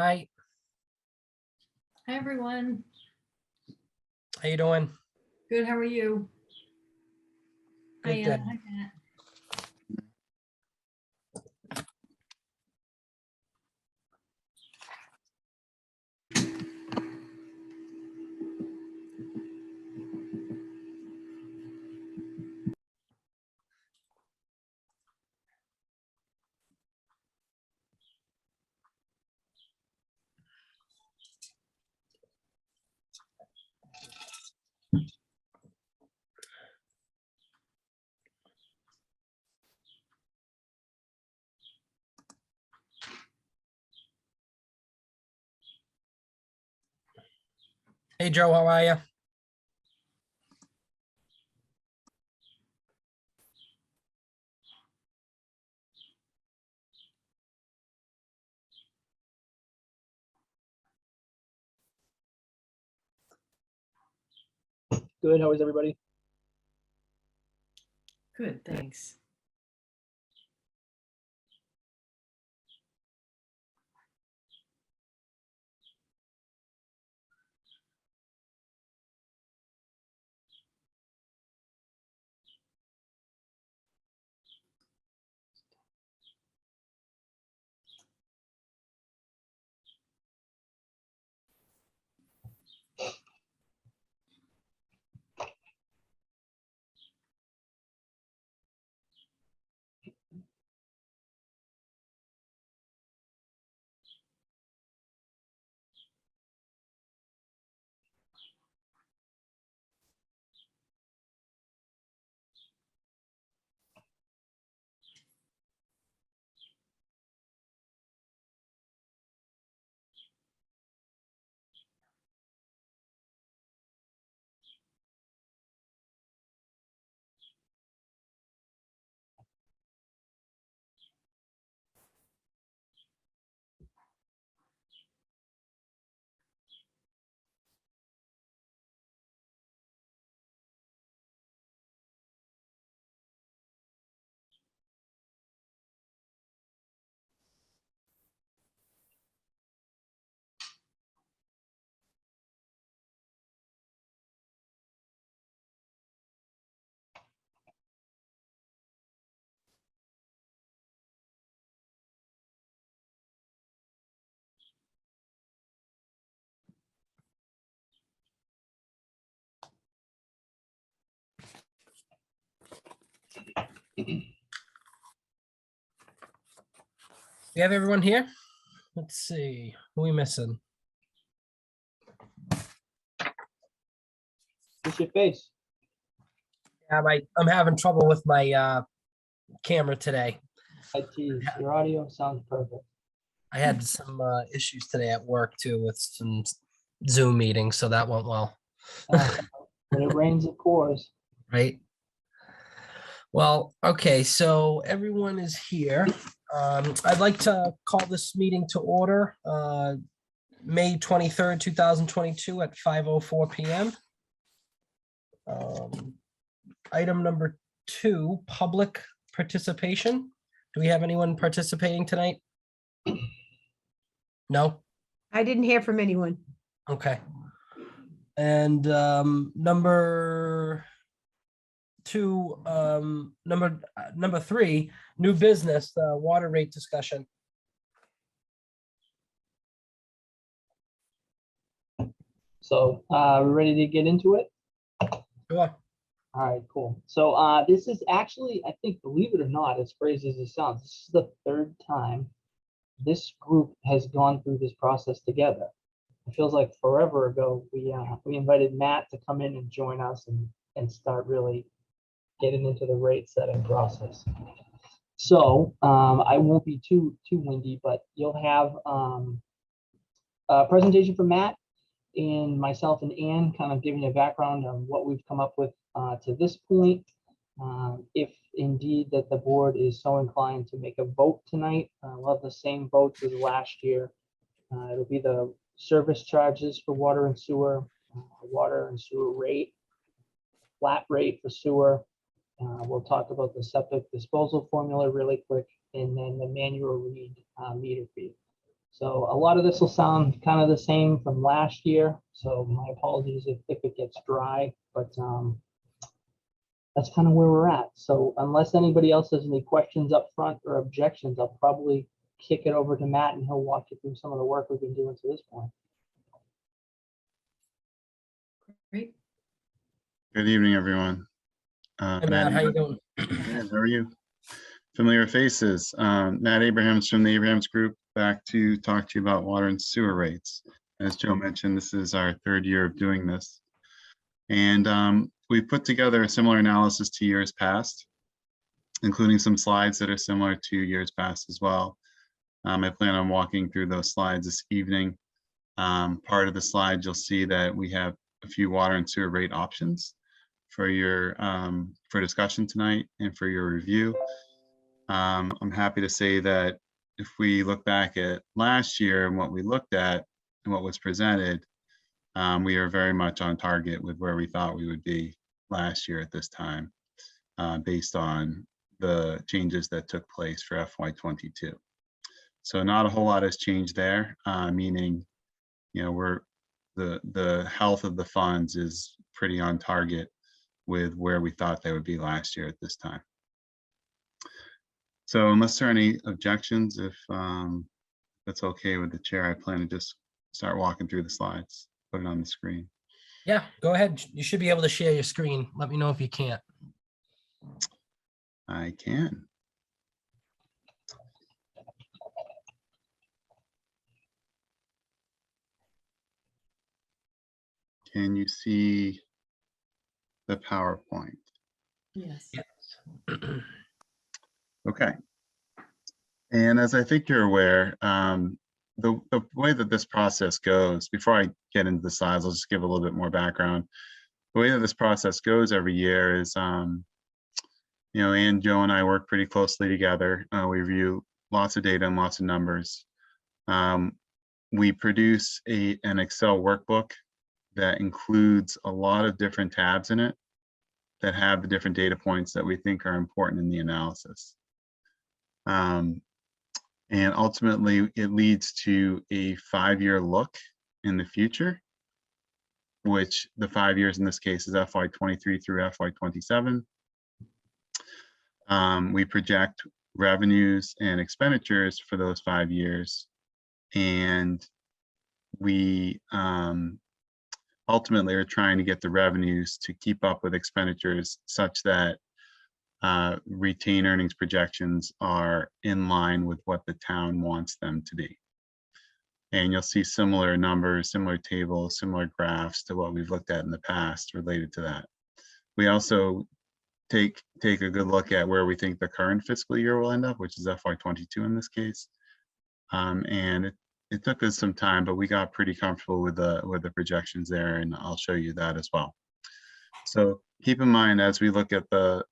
Hi, Hi, everyone. how you doing? Good. How are you? Hi, Good, Anna. good. Hi, Pat. Hey, Joe, how are you? Good. How is everybody? Good. Thanks. You have everyone here? Let's see, who are we missing? What's your face? Yeah, I'm having trouble with my camera today. I tease. Your audio sounds perfect. I had some issues today at work too with some Zoom meetings, so that went well, When it rains, it pours. right? Well, okay, so everyone is here. I'd like to call this meeting to order, May 23rd, 2022 at 5:04 PM. Item number 2, public participation. Do we have anyone participating tonight? No? I didn't hear from anyone. Okay. And number 2, number 3, new business, water rate discussion. So we're ready to get into it. Sure. All right, cool. So this is actually, I think, believe it or not, as crazy as it sounds, this is the third time this group has gone through this process together. It feels like forever ago we invited Matt to come in and join us and start really getting into the rate setting process. So I won't be too windy, but you'll have a presentation from Matt and myself and Ann kind of giving a background on what we've come up with to this point. If indeed that the board is so inclined to make a vote tonight, we'll have the same votes as last year. It'll be the service charges for water and sewer, water and sewer rate, flat rate for sewer. We'll talk about the septic disposal formula really quick, and then the manual read meter fee. So a lot of this will sound kind of the same from last year. So my apologies if it gets dry, but that's kind of where we're at. So unless anybody else has any questions up front or objections, I'll probably kick it over to Matt and he'll walk you through some of the work we've been doing to this point. Great. Good evening, everyone. Hey, Matt, how you doing? Good, how are you? Familiar faces. Matt Abrahams from the Abrahams Group, back to talk to you about water and sewer rates. As Joe mentioned, this is our third year of doing this. And we put together a similar analysis to years past, including some slides that are similar to years past as well. I plan on walking through those slides this evening. Part of the slide, you'll see that we have a few water and sewer rate options for your for discussion tonight and for your review. I'm happy to say that if we look back at last year and what we looked at and what was presented, we are very much on target with where we thought we would be last year at this time, based on the changes that took place for FY22. So not a whole lot has changed there, meaning, you know, the health of the funds is pretty on target with where we thought they would be last year at this time. So unless there are any objections, if that's okay with the chair, I plan to just start walking through the slides, put it on the screen. Yeah, go ahead. You should be able to share your screen. Let me know if you can't. I can. Can you see the PowerPoint? Yes. Okay. And as I think you're aware, the way that this process goes, before I get into the slides, I'll just give a little bit more background. The way that this process goes every year is, you know, Ann, Joe, and I work pretty closely together. We review lots of data and lots of numbers. We produce an Excel workbook that includes a lot of different tabs in it that have the different data points that we think are important in the analysis. And ultimately, it leads to a 5-year look in the future, which the 5 years in this case is FY23 through FY27. We project revenues and expenditures for those 5 years, and we ultimately are trying to get the revenues to keep up with expenditures such that retained earnings projections are in line with what the town wants them to be. And you'll see similar numbers, similar tables, similar graphs to what we've looked at in the past related to that. We also take a good look at where we think the current fiscal year will end up, which is FY22 in this case. And it took us some time, but we got pretty comfortable with the projections there, and I'll show you that as well. So keep in mind, as we look at the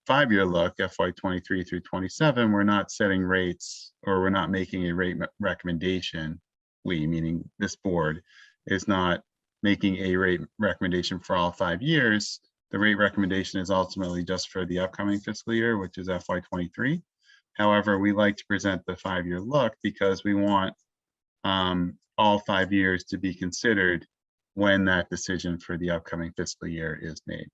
5-year look, FY23 through 27, we're not setting rates, or we're not making a rate recommendation. We, meaning this board, is not making a rate recommendation for all 5 years. The rate recommendation is ultimately just for the upcoming fiscal year, which is FY23. However, we like to present the 5-year look because we want all 5 years to be considered when that decision for the upcoming fiscal year is made.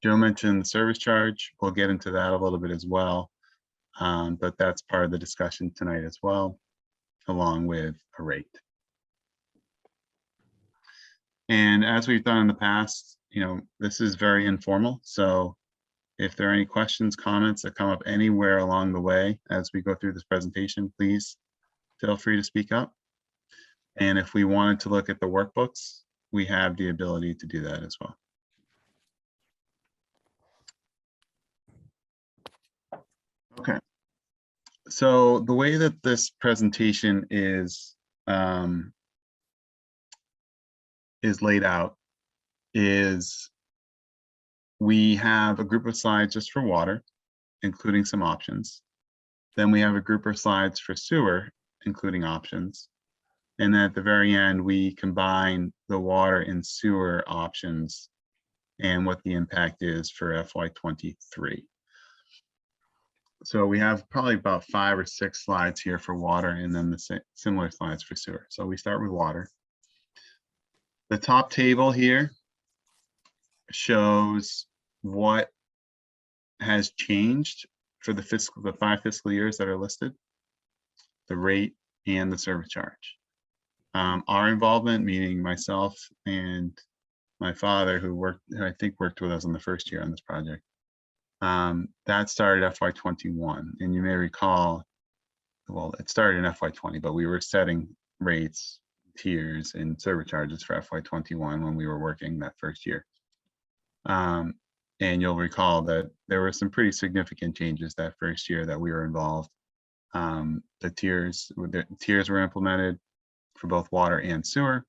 Joe mentioned the service charge. We'll get into that a little bit as well, but that's part of the discussion tonight as well, along with a rate. And as we've done in the past, you know, this is very informal. So if there are any questions, comments that come up anywhere along the way as we go through this presentation, please feel free to speak up. And if we wanted to look at the workbooks, we have the ability to do that as well. Okay. So the way that this presentation is laid out is we have a group of slides just for water, including some options. Then we have a group of slides for sewer, including options. And then at the very end, we combine the water and sewer options and what the impact is for FY23. So we have probably about 5 or 6 slides here for water and then the similar slides for sewer. So we start with water. The top table here shows what has changed for the 5 fiscal years that are listed, the rate and the service charge. Our involvement, meaning myself and my father, who I think worked with us on the first year on this project, that started FY21. And you may recall, well, it started in FY20, but we were setting rates, tiers, and service charges for FY21 when we were working that first year. And you'll recall that there were some pretty significant changes that first year that we were involved. The tiers were implemented for both water and sewer,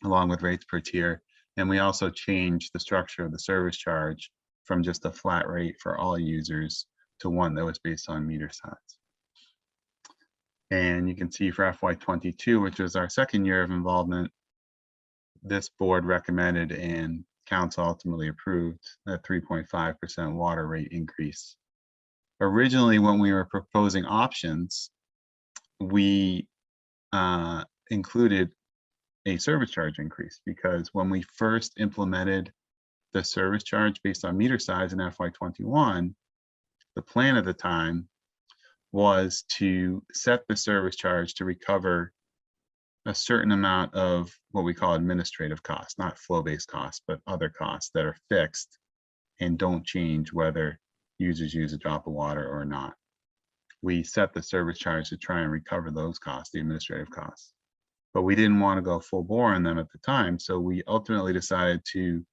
along with rates per tier. And we also changed the structure of the service charge from just a flat rate for all users to one that was based on meter size. And you can see for FY22, which was our second year of involvement, this board recommended and council ultimately approved a 3.5% water rate increase. Originally, when we were proposing options, we included a service charge increase, because when we first implemented the service charge based on meter size in FY21, the plan at the time was to set the service charge to recover a certain amount of what we call administrative costs, not flow-based costs, but other costs that are fixed and don't change whether users use a drop of water or not. We set the service charge to try and recover those costs, the administrative costs. But we didn't want to go full bore on them at the time, so we ultimately decided to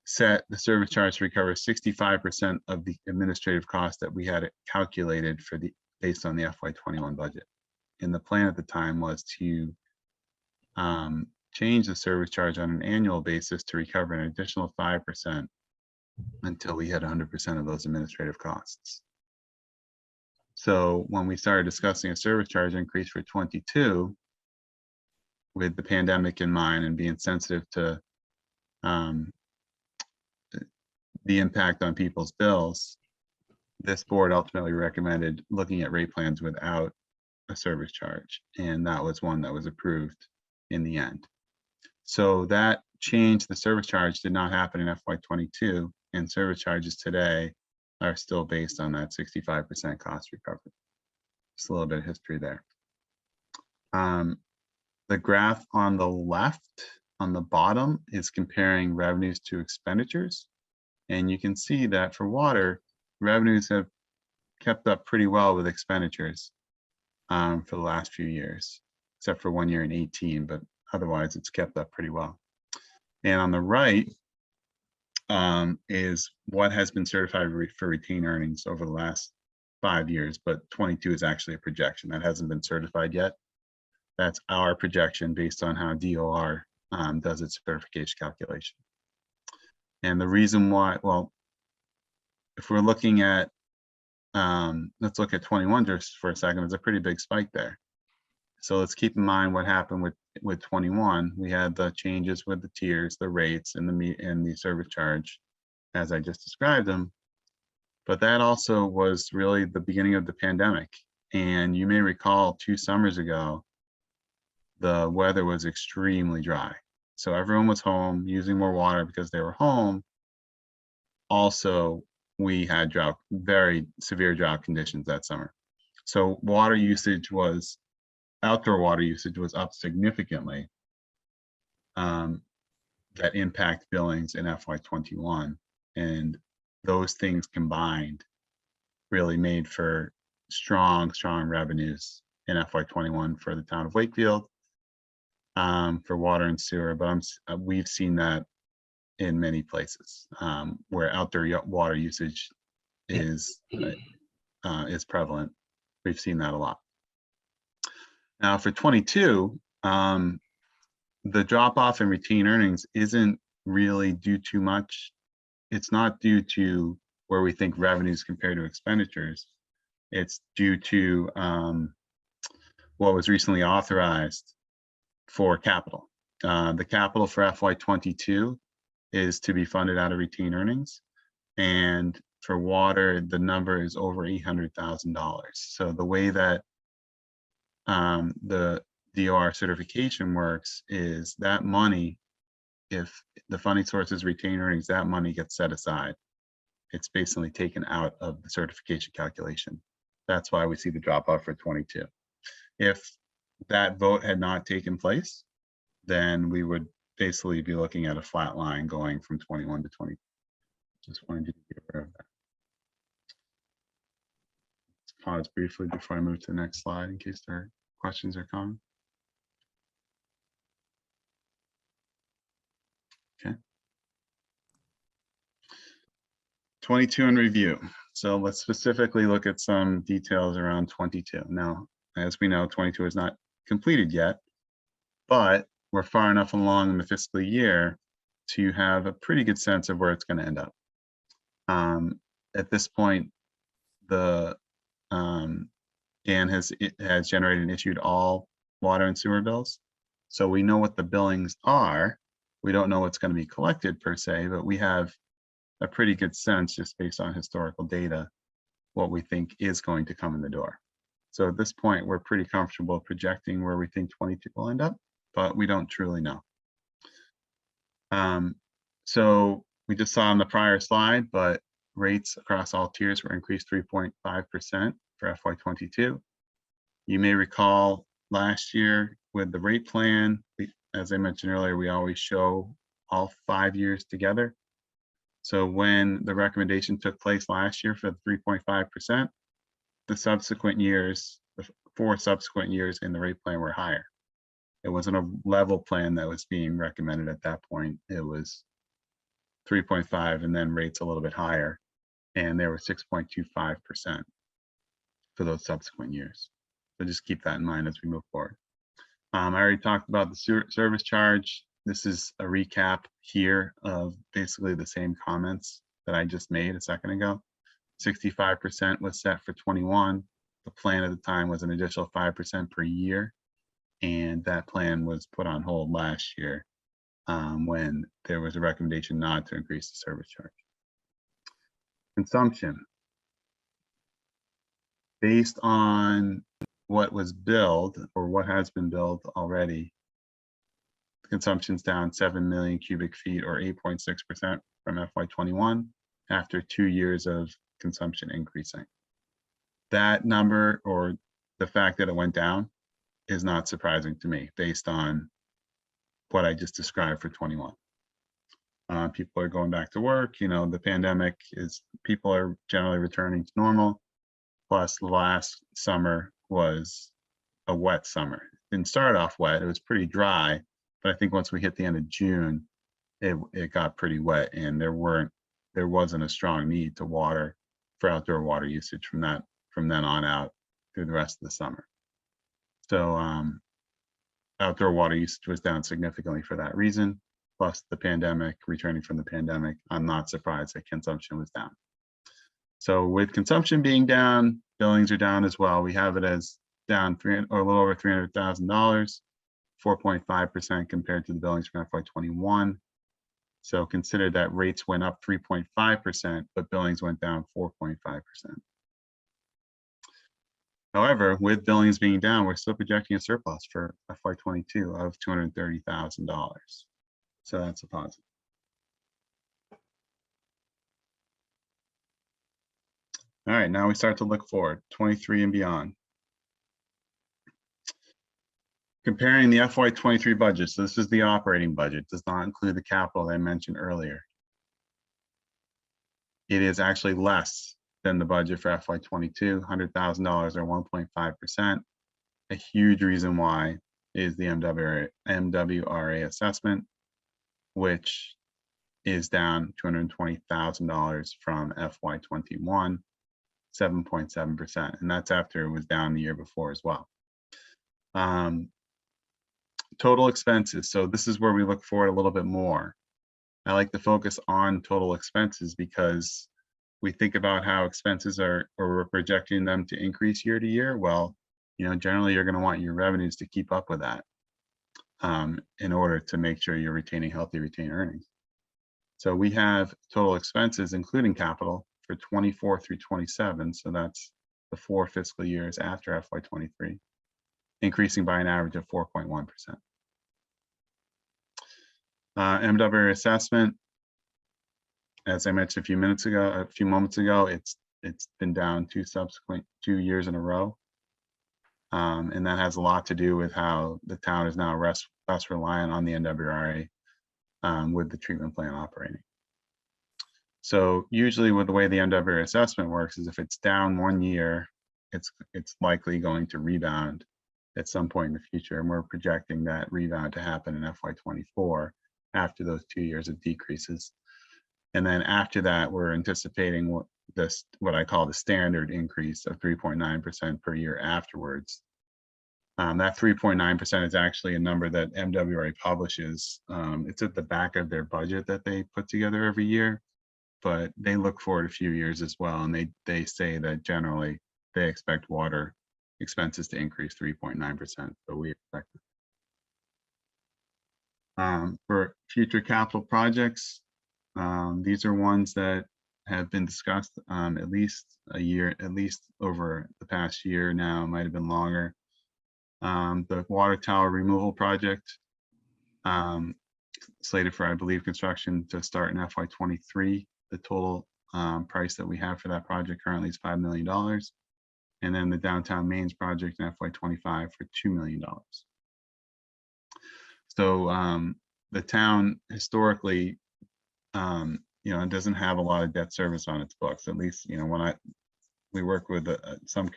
set the service charge to recover 65% of the administrative costs that we had calculated for based on the FY21 budget. And the plan at the time was to change the service charge on an annual basis to recover an additional 5% until we had 100% of those administrative costs. So when we started discussing a service charge increase for 22, with the pandemic in mind and being sensitive to the impact on people's bills, this board ultimately recommended looking at rate plans without a service charge. And that was one that was approved in the end. So that change, the service charge did not happen in FY22, and service charges today are still based on that 65% cost recovery. Just a little bit of history there. The graph on the left, on the bottom, is comparing revenues to expenditures. And you can see that for water, revenues have kept up pretty well with expenditures for the last few years, except for 1 year in 18, but otherwise it's kept up pretty well. And on the right is what has been certified for retained earnings over the last 5 years, but 22 is actually a projection that hasn't been certified yet. That's our projection based on how DOR does its certification calculation. And the reason why, well, if we're looking at, let's look at 21 just for a second, there's a pretty big spike there. So let's keep in mind what happened with 21. We had the changes with the tiers, the rates, and the service charge, as I just described them. But that also was really the beginning of the pandemic. And you may recall 2 summers ago, the weather was extremely dry. So everyone was home using more water because they were home. Also, we had very severe drought conditions that summer. So water usage outdoor water usage was up significantly. That impact billings in FY21. And those things combined really made for strong revenues in FY21 for the town of Wakefield, for water and sewer. But we've seen that in many places where outdoor water usage is prevalent. We've seen that a lot. Now for 22, the drop off in retained earnings isn't really due to much. It's not due to where we think revenues compared to expenditures. It's due to what was recently authorized for capital. The capital for FY22 is to be funded out of retained earnings. And for water, the number is over $800,000. So the way that the DOR certification works is that money, if the funding source is retained earnings, that money gets set aside. It's basically taken out of the certification calculation. That's why we see the drop off for 22. If that vote had not taken place, then we would basically be looking at a flat line going from 21 to 20. Just wanted you to be aware of that. Let's pause briefly before I move to the next slide in case there are questions or comments. Okay. 22 in review. So let's specifically look at some details around 22. Now, as we know, 22 is not completed yet, but we're far enough along in the fiscal year to have a pretty good sense of where it's going to end up. At this point, the Dan has generated and issued all water and sewer bills. So we know what the billings are. We don't know what's going to be collected per se, but we have a pretty good sense just based on historical data, what we think is going to come in the door. So at this point, we're pretty comfortable projecting where we think 22 will end up, but we don't truly know. So we just saw on the prior slide, but rates across all tiers were increased 3.5% for FY22. You may recall last year with the rate plan, as I mentioned earlier, we always show all 5 years together. So when the recommendation took place last year for the 3.5%, the subsequent years, the 4 subsequent years in the rate plan were higher. It wasn't a level plan that was being recommended at that point. It was 3.5 and then rates a little bit higher. And they were 6.25% for those subsequent years. So just keep that in mind as we move forward. I already talked about the service charge. This is a recap here of basically the same comments that I just made a second ago. 65% was set for 21. The plan at the time was an additional 5% per year. And that plan was put on hold last year when there was a recommendation not to increase the service charge. Consumption. Based on what was billed or what has been billed already, consumption's down 7 million cubic feet or 8.6% from FY21 after 2 years of consumption increasing. That number, or the fact that it went down, is not surprising to me based on what I just described for 21. People are going back to work, you know, the pandemic is, people are generally returning to normal. Plus last summer was a wet summer. It didn't start off wet, it was pretty dry, but I think once we hit the end of June, it got pretty wet and there wasn't a strong need to water for outdoor water usage from then on out through the rest of the summer. So outdoor water usage was down significantly for that reason. Plus the pandemic, returning from the pandemic, I'm not surprised that consumption was down. So with consumption being down, billings are down as well. We have it as down a little over $300,000, 4.5% compared to the billings from FY21. So consider that rates went up 3.5%, but billings went down 4.5%. However, with billings being down, we're still projecting a surplus for FY22 of $230,000. So that's a positive. All right, now we start to look forward, 23 and beyond. Comparing the FY23 budget, so this is the operating budget, does not include the capital that I mentioned earlier. It is actually less than the budget for FY22, $100,000 or 1.5%. A huge reason why is the MWRA assessment, which is down $220,000 from FY21, 7.7%, and that's after it was down the year before as well. Total expenses. So this is where we look forward a little bit more. I like to focus on total expenses because we think about how expenses are, or we're projecting them to increase year to year. Well, you know, generally you're going to want your revenues to keep up with that in order to make sure you're retaining healthy retained earnings. So we have total expenses, including capital, for 24 through 27, so that's the 4 fiscal years after FY23, increasing by an average of 4.1%. MWA assessment, as I mentioned a few moments ago, it's been down 2 years in a row. And that has a lot to do with how the town is now less reliant on the NWRA with the treatment plant operating. So usually with the way the NWRA assessment works is if it's down 1 year, it's likely going to rebound at some point in the future. And we're projecting that rebound to happen in FY24 after those 2 years of decreases. And then after that, we're anticipating what I call the standard increase of 3.9% per year afterwards. That 3.9% is actually a number that MWRA publishes. It's at the back of their budget that they put together every year, but they look forward a few years as well. And they say that generally they expect water expenses to increase 3.9%, but we expect it. For future capital projects, these are ones that have been discussed at least over the past year now, might have been longer. The water tower removal project, slated for, I believe, construction to start in FY23. The total price that we have for that project currently is $5 million. And then the downtown mains project in FY25 for $2 million. So the town historically, doesn't have a lot of debt service on its books. At least, when we work with some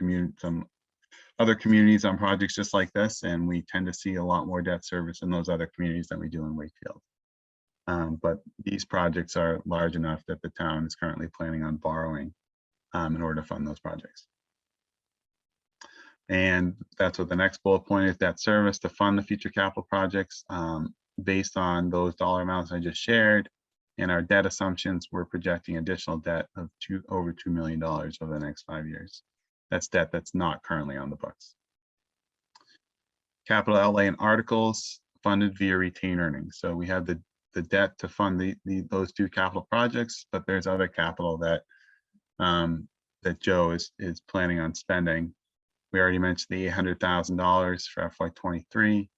other communities on projects just like this, and we tend to see a lot more debt service in those other communities than we do in Wakefield. But these projects are large enough that the town is currently planning on borrowing in order to fund those projects. And that's what the next bullet point is, debt service to fund the future capital projects. Based on those dollar amounts I just shared and our debt assumptions, we're projecting additional debt of over $2 million over the next 5 years. That's debt that's not currently on the books. Capital outlay and articles funded via retained earnings. So we have the debt to fund those 2 capital projects, but there's other capital that that Joe is planning on spending. We already mentioned the $800,000 for FY23.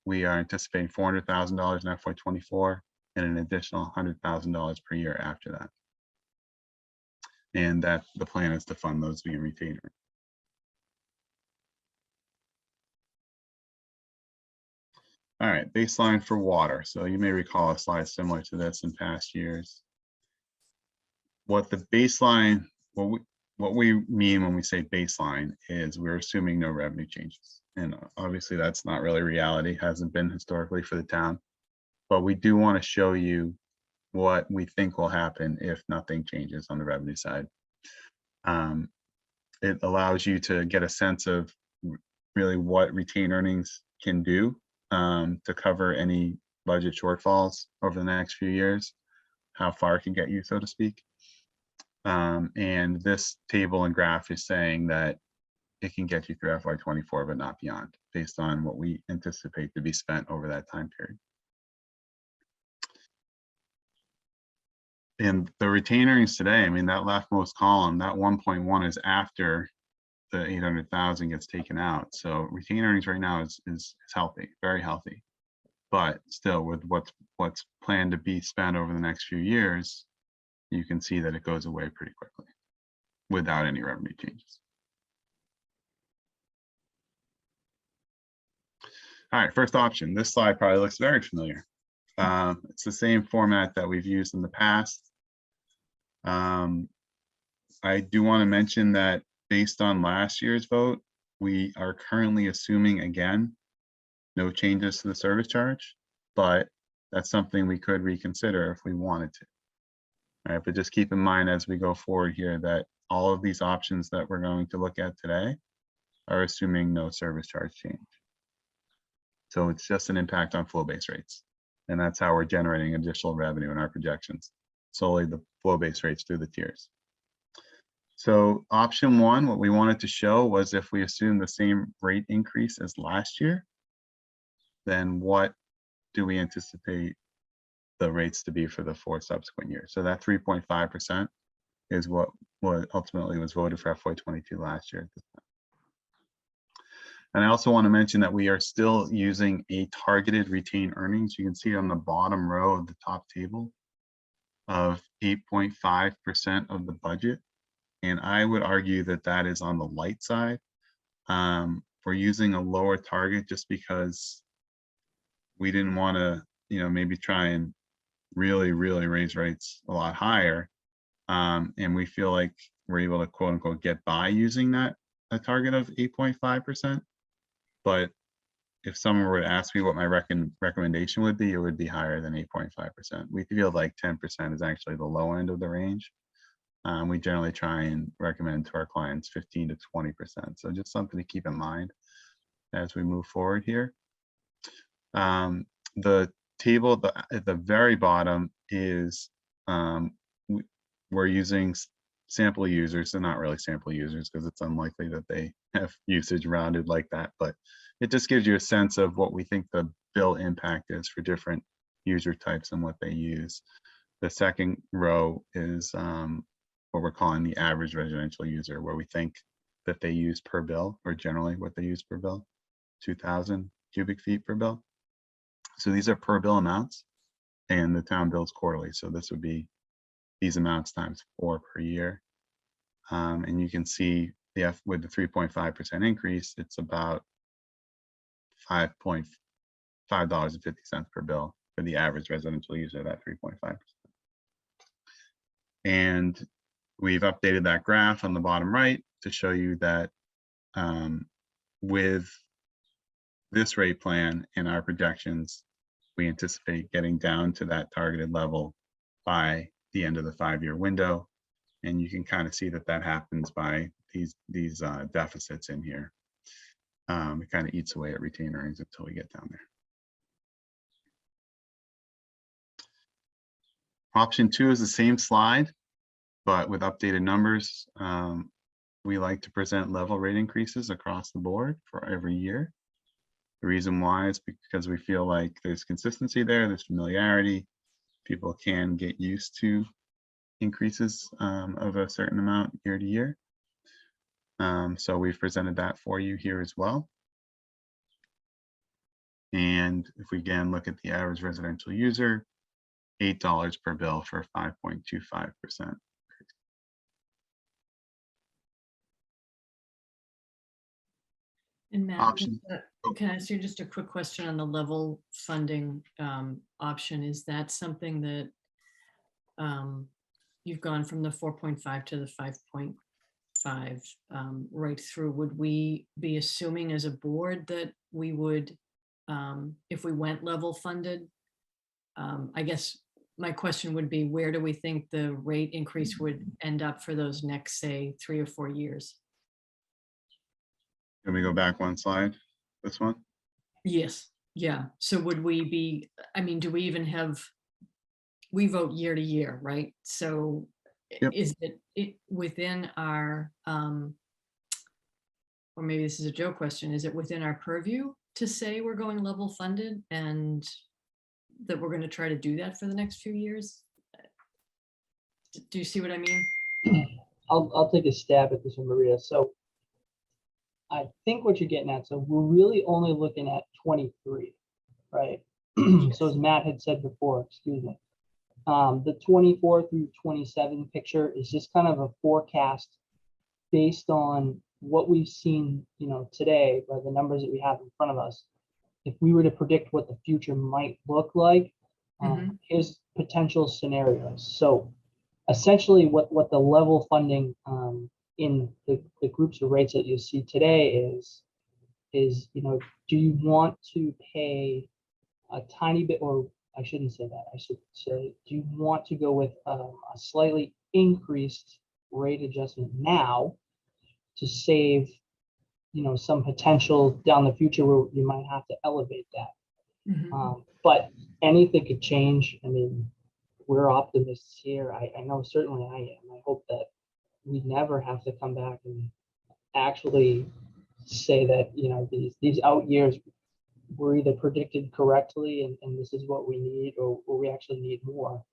We are anticipating $400,000 in FY24 and an additional $100,000 per year after that. And that the plan is to fund those via retained earnings. All right, baseline for water. So you may recall a slide similar to this in past years. What the baseline, what we mean when we say baseline is we're assuming no revenue changes. And obviously that's not really reality, hasn't been historically for the town. But we do want to show you what we think will happen if nothing changes on the revenue side. It allows you to get a sense of really what retained earnings can do to cover any budget shortfalls over the next few years, how far it can get you, so to speak. And this table and graph is saying that it can get you through FY24, but not beyond, based on what we anticipate to be spent over that time period. And the retained earnings today, I mean, that leftmost column, that 1.1 is after the 800,000 gets taken out. So retained earnings right now is healthy, very healthy. But still, with what's planned to be spent over the next few years, you can see that it goes away pretty quickly without any revenue changes. All right, first option. This slide probably looks very familiar. It's the same format that we've used in the past. I do want to mention that based on last year's vote, we are currently assuming, again, no changes to the service charge, but that's something we could reconsider if we wanted to. All right, but just keep in mind as we go forward here that all of these options that we're going to look at today are assuming no service charge change. So it's just an impact on flow-based rates. And that's how we're generating additional revenue in our projections, solely the flow-based rates through the tiers. So option 1, what we wanted to show was if we assume the same rate increase as last year, then what do we anticipate the rates to be for the 4 subsequent years? So that 3.5% is what ultimately was voted for FY22 last year. And I also want to mention that we are still using a targeted retained earnings. You can see on the bottom row of the top table of 8.5% of the budget. And I would argue that that is on the light side. We're using a lower target just because we didn't want to, maybe try and really raise rates a lot higher. And we feel like we're able to quote unquote get by using a target of 8.5%. But if someone were to ask me what my recommendation would be, it would be higher than 8.5%. We feel like 10% is actually the low end of the range. We generally try and recommend to our clients 15 to 20%. So just something to keep in mind as we move forward here. The table at the very bottom is we're using sample users. They're not really sample users because it's unlikely that they have usage rounded like that, but it just gives you a sense of what we think the bill impact is for different user types and what they use. The second row is what we're calling the average residential user, where we think that they use per bill, or generally what they use per bill, 2,000 cubic feet per bill. So these are per bill amounts, and the town bills quarterly. So this would be these amounts times 4 per year. And you can see with the 3.5% increase, it's about $5.50 per bill for the average residential user, that 3.5%. And we've updated that graph on the bottom right to show you that with this rate plan and our projections, we anticipate getting down to that targeted level by the end of the 5-year window. And you can kind of see that that happens by these deficits in here. It kind of eats away at retained earnings until we get down there. Option 2 is the same slide, but with updated numbers. We like to present level rate increases across the board for every year. The reason why is because we feel like there's consistency there, there's familiarity. People can get used to increases of a certain amount year to year. So we've presented that for you here as well. And if we again look at the average residential user, $8 per bill for 5.25%. And Matt, Option. can I ask you just a quick question on the level funding option? Is that something that you've gone from the 4.5 to the 5.5 right through? Would we be assuming as a board that we would, if we went level funded? I guess my question would be, where do we think the rate increase would end up for those next, say, 3 or 4 years? Can we go back one slide? This one? Yes. Yeah. So would we be, I mean, do we even have, we vote year to year, right? So Yep. is it within our, or maybe this is a joke question, is it within our purview to say we're going level funded and that we're going to try to do that for the next few years? Do you see what I mean? I'll take a stab at this one, Maria. So I think what you're getting at, so we're really only looking at 23, right? So as Matt had said before, excuse me, the 24 through 27 picture is just kind of a forecast based on what we've seen, today by the numbers that we have in front of us. If we were to predict what the future might look like, here's potential scenarios. So essentially what the level funding in the groups of rates that you see today is, do you want to pay a tiny bit, or I shouldn't say that, I should say, do you want to go with a slightly increased rate adjustment now to save, some potential down the future where you might have to elevate that. But anything could change. I mean, we're optimists here. I know certainly I am. I hope that we never have to come back and actually say that, these out years were either predicted correctly and this is what we need, or we actually need more.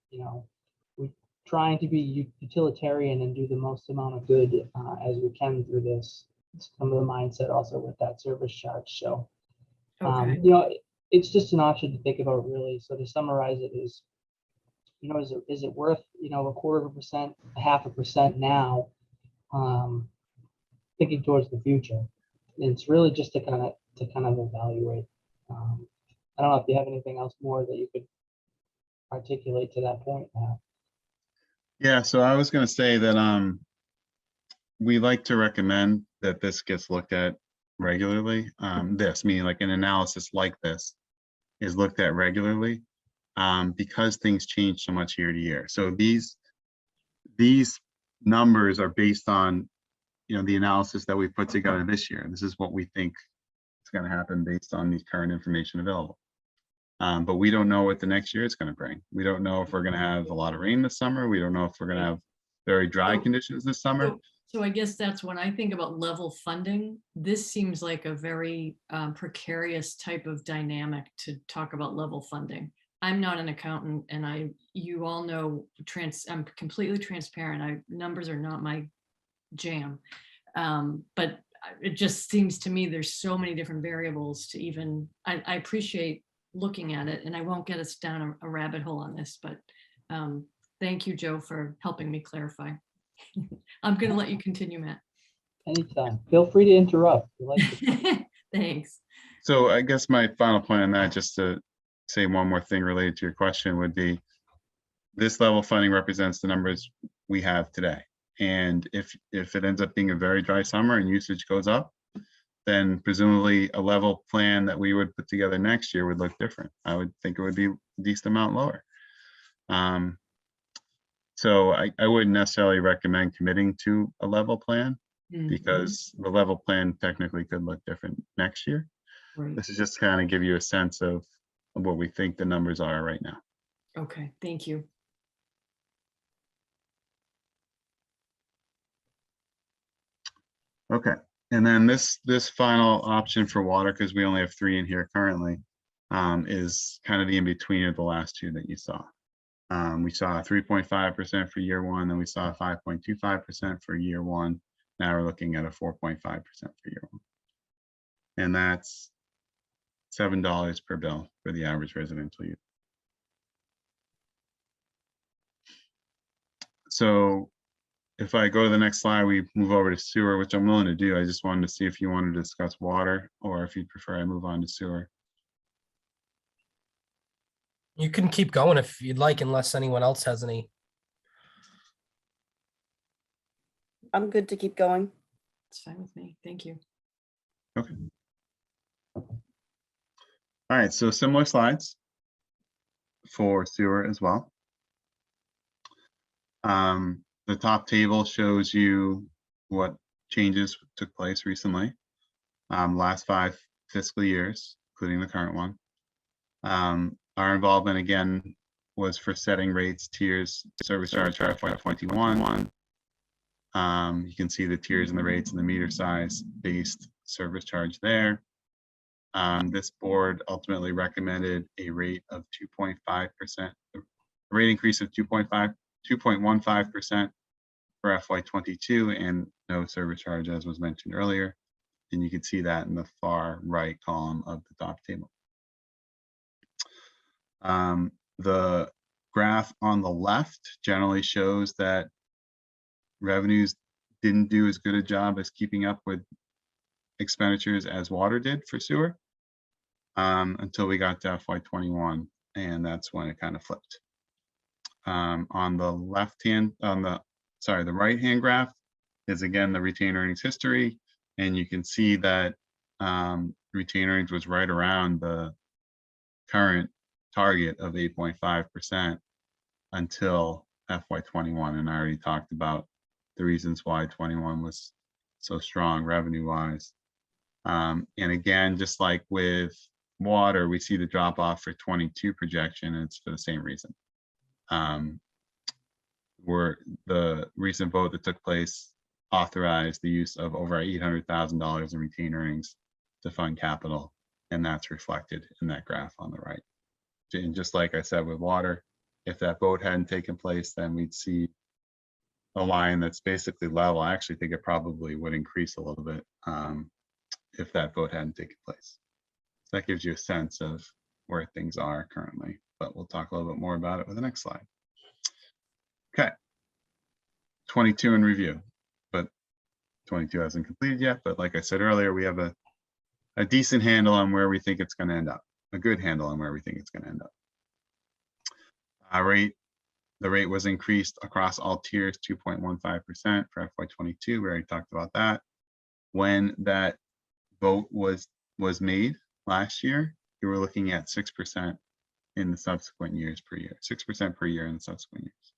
We trying to be utilitarian and do the most amount of good as we can through this. Some of the mindset also with that service charge. So, Okay, you know, it's just an option to think about really. So to summarize it is, you know, is it worth, you know, 0.25%, 0.5% now, thinking towards the future? It's really just to kind of evaluate. I don't know if you have anything else more that you could articulate to that point now. Yeah, so I was gonna say that we like to recommend that this gets looked at regularly. This, meaning like an analysis like this is looked at regularly because things change so much year to year. So these numbers are based on, you know, the analysis that we put together this year. This is what we think is going to happen based on the current information available. But we don't know what the next year is going to bring. We don't know if we're going to have a lot of rain this summer. We don't know if we're going to have very dry So- conditions this summer. so I guess that's when I think about level funding, this seems like a very precarious type of dynamic to talk about level funding. I'm not an accountant and you all know, I'm completely transparent. Numbers are not my jam. But it just seems to me there's so many different variables to even, I appreciate looking at it, and I won't get us down a rabbit hole on this, but thank you, Joe, for helping me clarify. I'm going to let you continue, Matt. Anytime. Feel free to interrupt. You like to- Thanks. So I guess my final point on that, just to say one more thing related to your question, would be this level funding represents the numbers we have today. And if it ends up being a very dry summer and usage goes up, then presumably a level plan that we would put together next year would look different. I would think it would be a decent amount lower. So I wouldn't necessarily recommend committing to a level plan because the level plan technically could look different next year. Right. This is just kind of give you a sense of what we think the numbers are right now. Okay, thank you. Okay, and then this final option for water, because we only have 3 in here currently, is kind of the in-between of the last 2 that you saw. We saw 3.5% for year 1, then we saw 5.25% for year 1. Now we're looking at a 4.5% for year 1. And that's $7 per bill for the average residential use. So if I go to the next slide, we move over to sewer, which I'm willing to do. I just wanted to see if you wanted to discuss water or if you'd prefer I move on to sewer. You can keep going if you'd like, unless anyone else has any. I'm good to keep going. It's fine with me. Thank you. Okay. All right, so similar slides for sewer as well. The top table shows you what changes took place recently. Last 5 fiscal years, including the current one. Our involvement again was for setting rates, tiers, service charge for FY21. You can see the tiers and the rates and the meter size based service charge there. This board ultimately recommended a rate of 2.5%, a rate increase of 2.15% for FY22 and no service charge, as was mentioned earlier. And you can see that in the far right column of the top table. The graph on the left generally shows that revenues didn't do as good a job as keeping up with expenditures as water did for sewer until we got to FY21, and that's when it kind of flipped. On the the right hand graph is again the retained earnings history, and you can see that retained earnings was right around the current target of 8.5% until FY21, and I already talked about the reasons why 21 was so strong revenue wise. And again, just like with water, we see the drop off for 22 projection, and it's for the same reason. Where the recent vote that took place authorized the use of over $800,000 in retained earnings to fund capital, and that's reflected in that graph on the right. And just like I said with water, If that vote hadn't taken place, then we'd see a line that's basically level. I actually think it probably would increase a little bit if that vote hadn't taken place. So that gives you a sense of where things are currently, but we'll talk a little bit more about it with the next slide. Okay. 22 in review, but 22 hasn't completed yet. But like I said earlier, we have a decent handle on where we think it's going to end up, a good handle on where we think it's going to end up. The rate was increased across all tiers 2.15% for FY22. We already talked about that. When that vote was made last year, we were looking at 6% in the subsequent years per year, 6% per year in the subsequent years.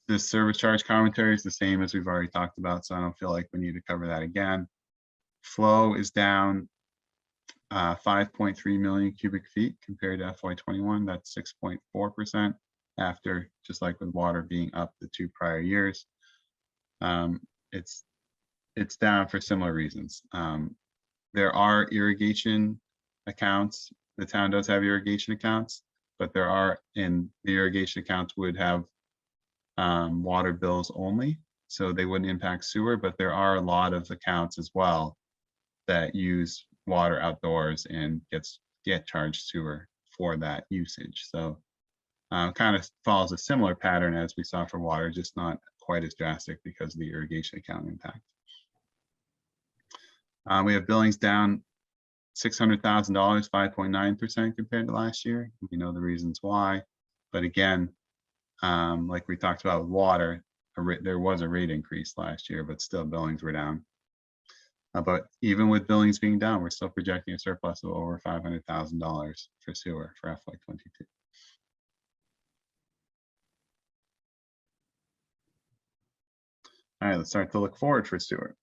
The service charge commentary is the same as we've already talked about, so I don't feel like we need to cover that again. Flow is down 5.3 million cubic feet compared to FY21. That's 6.4% after, just like with water being up the 2 prior years. It's down for similar reasons. There are irrigation accounts. The town does have irrigation accounts, but there are, in the irrigation accounts would have water bills only, so they wouldn't impact sewer, but there are a lot of accounts as well that use water outdoors and get charged sewer for that usage. So kind of follows a similar pattern as we saw for water, just not quite as drastic because of the irrigation account impact. We have billings down $600,000, 5.9% compared to last year. We know the reasons why, but again, like we talked about with water, there was a rate increase last year, but still billings were down. But even with billings being down, we're still projecting a surplus of over $500,000 for sewer for FY22. All right, let's start to look forward for sewer.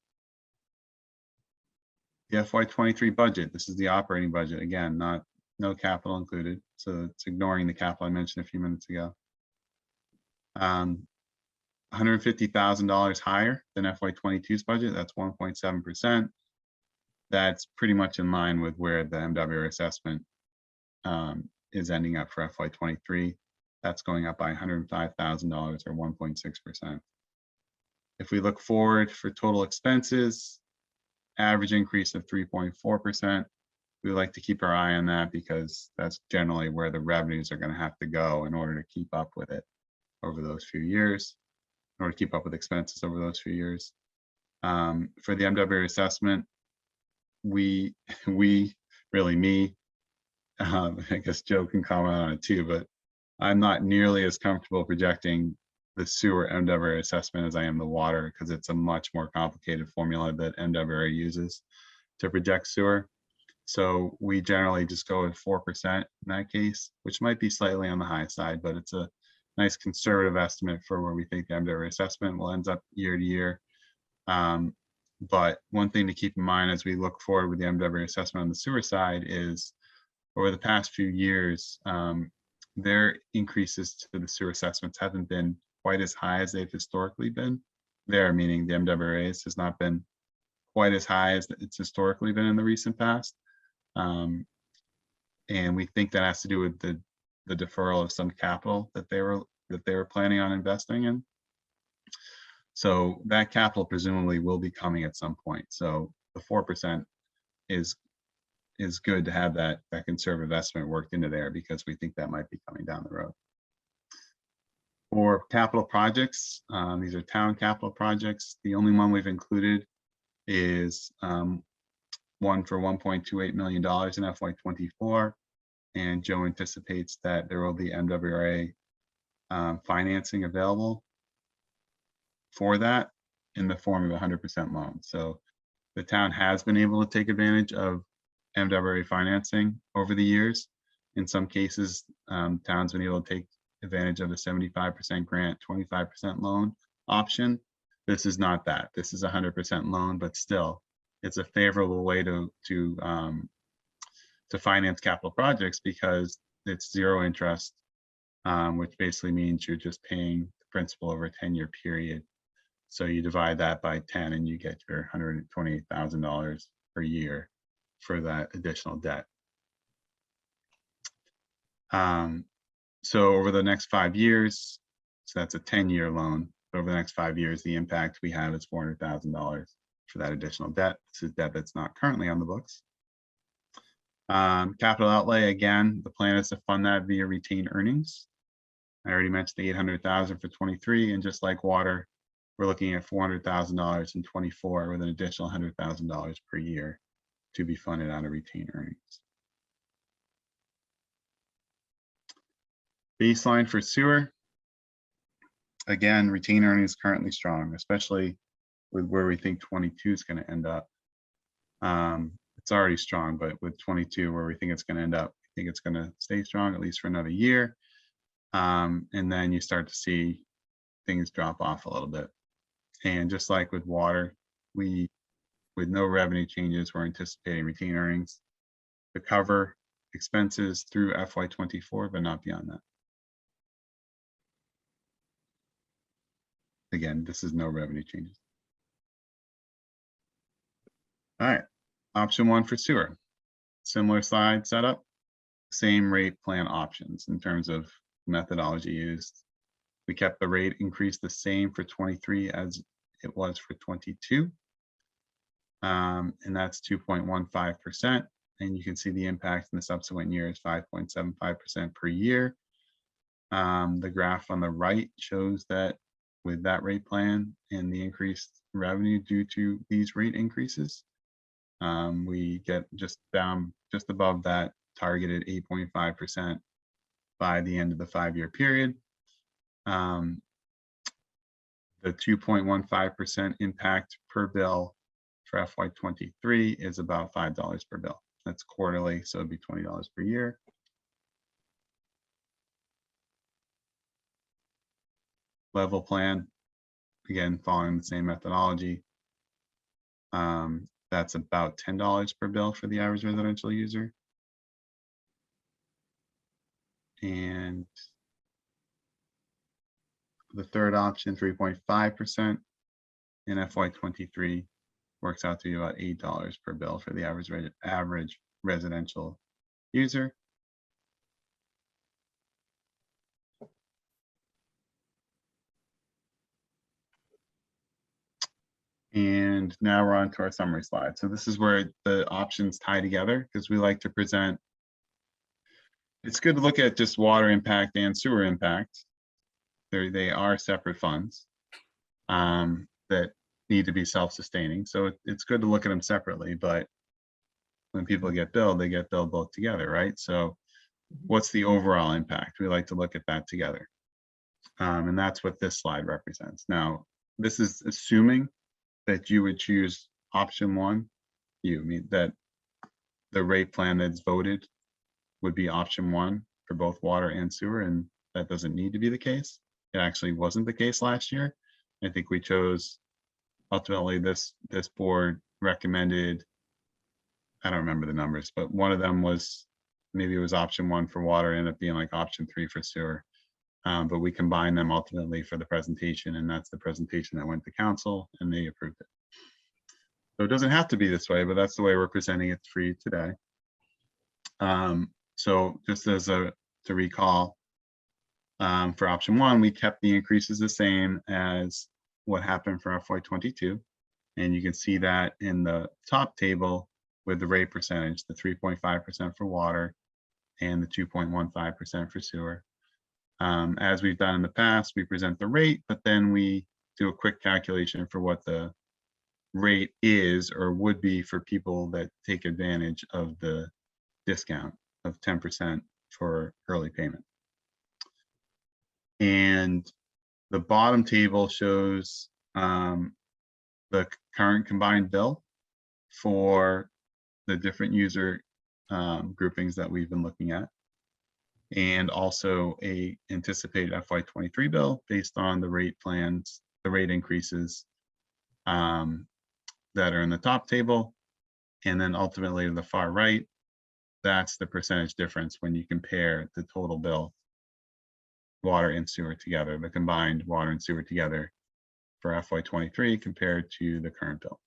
The FY23 budget, this is the operating budget. Again, no capital included. So it's ignoring the capital I mentioned a few minutes ago. $150,000 higher than FY22's budget. That's 1.7%. That's pretty much in line with where the MWR assessment is ending up for FY23. That's going up by $105,000 or 1.6%. If we look forward for total expenses, average increase of 3.4%. We like to keep our eye on that because that's generally where the revenues are going to have to go in order to keep up with it over those few years, in order to keep up with expenses over those few years. For the MWR assessment, me, I guess Joe can comment on it too, but I'm not nearly as comfortable projecting the sewer MWR assessment as I am the water, because it's a much more complicated formula that MWR uses to project sewer. So we generally just go with 4% in that case, which might be slightly on the high side, but it's a nice conservative estimate for where we think the MWR assessment will end up year to year. But one thing to keep in mind as we look forward with the MWR assessment on the sewer side is over the past few years, their increases to the sewer assessments haven't been quite as high as they've historically been. There, meaning the MWRA's has not been quite as high as it's historically been in the recent past. And we think that has to do with the deferral of some capital that they were planning on investing in. So that capital presumably will be coming at some point. So the 4% is good to have that conservative estimate worked into there, because we think that might be coming down the road. For capital projects, these are town capital projects. The only one we've included is one for $1.28 million in FY24. And Joe anticipates that there will be MWRA financing available for that in the form of 100% loan. So the town has been able to take advantage of MWRA financing over the years. In some cases, towns been able to take advantage of a 75% grant, 25% loan option. This is not that. This is 100% loan, but still, it's a favorable way to finance capital projects because it's zero interest, which basically means you're just paying the principal over a 10-year period. So you divide that by 10 and you get your $128,000 per year for that additional debt. So over the next 5 years, so that's a 10-year loan. Over the next 5 years, the impact we have is $400,000 for that additional debt. This is debt that's not currently on the books. Capital outlay, again, the plan is to fund that via retained earnings. I already mentioned the 800,000 for 23, and just like water, we're looking at $400,000 in 24 with an additional $100,000 per year to be funded out of retained earnings. Baseline for sewer. Again, retained earnings currently strong, especially with where we think 22 is going to end up. It's already strong, but with 22, where we think it's going to end up, I think it's going to stay strong at least for another year. And then you start to see things drop off a little bit. And just like with water, with no revenue changes, we're anticipating retained earnings to cover expenses through FY24, but not beyond that. Again, this is no revenue changes. All right, option 1 for sewer. Similar slide setup, same rate plan options in terms of methodology used. We kept the rate increase the same for 23 as it was for 22. And that's 2.15%. And you can see the impact in the subsequent years, 5.75% per year. The graph on the right shows that with that rate plan and the increased revenue due to these rate increases, we get just above that targeted 8.5% by the end of the 5-year period. The 2.15% impact per bill for FY23 is about $5 per bill. That's quarterly, so it'd be $20 per year. Level plan, again, following the same methodology. That's about $10 per bill for the average residential user. And the third option, 3.5% in FY23, works out to be about $8 per bill for the average residential user. And now we're on to our summary slide. So this is where the options tie together, because we like to present. It's good to look at just water impact and sewer impact. They are separate funds that need to be self-sustaining. So it's good to look at them separately, but when people get billed, they get billed both together, right? So what's the overall impact? We like to look at that together. And that's what this slide represents. Now, this is assuming that you would choose option 1. You mean that the rate plan that's voted would be option 1 for both water and sewer, and that doesn't need to be the case. It actually wasn't the case last year. I think we chose, ultimately, this board recommended, I don't remember the numbers, but one of them was, maybe it was option 1 for water, ended up being like option 3 for sewer. But we combined them ultimately for the presentation, and that's the presentation that went to council, and they approved it. So it doesn't have to be this way, but that's the way we're presenting it for you today. So just to recall, for option 1, we kept the increases the same as what happened for FY22. And you can see that in the top table with the rate percentage, the 3.5% for water and the 2.15% for sewer. As we've done in the past, we present the rate, but then we do a quick calculation for what the rate is or would be for people that take advantage of the discount of 10% for early payment. And the bottom table shows the current combined bill for the different user groupings that we've been looking at, and also a anticipated FY23 bill based on the rate plans, the rate increases that are in the top table. And then ultimately to the far right, that's the percentage difference when you compare the total bill, water and sewer together, the combined water and sewer together for FY23 compared to the current bill.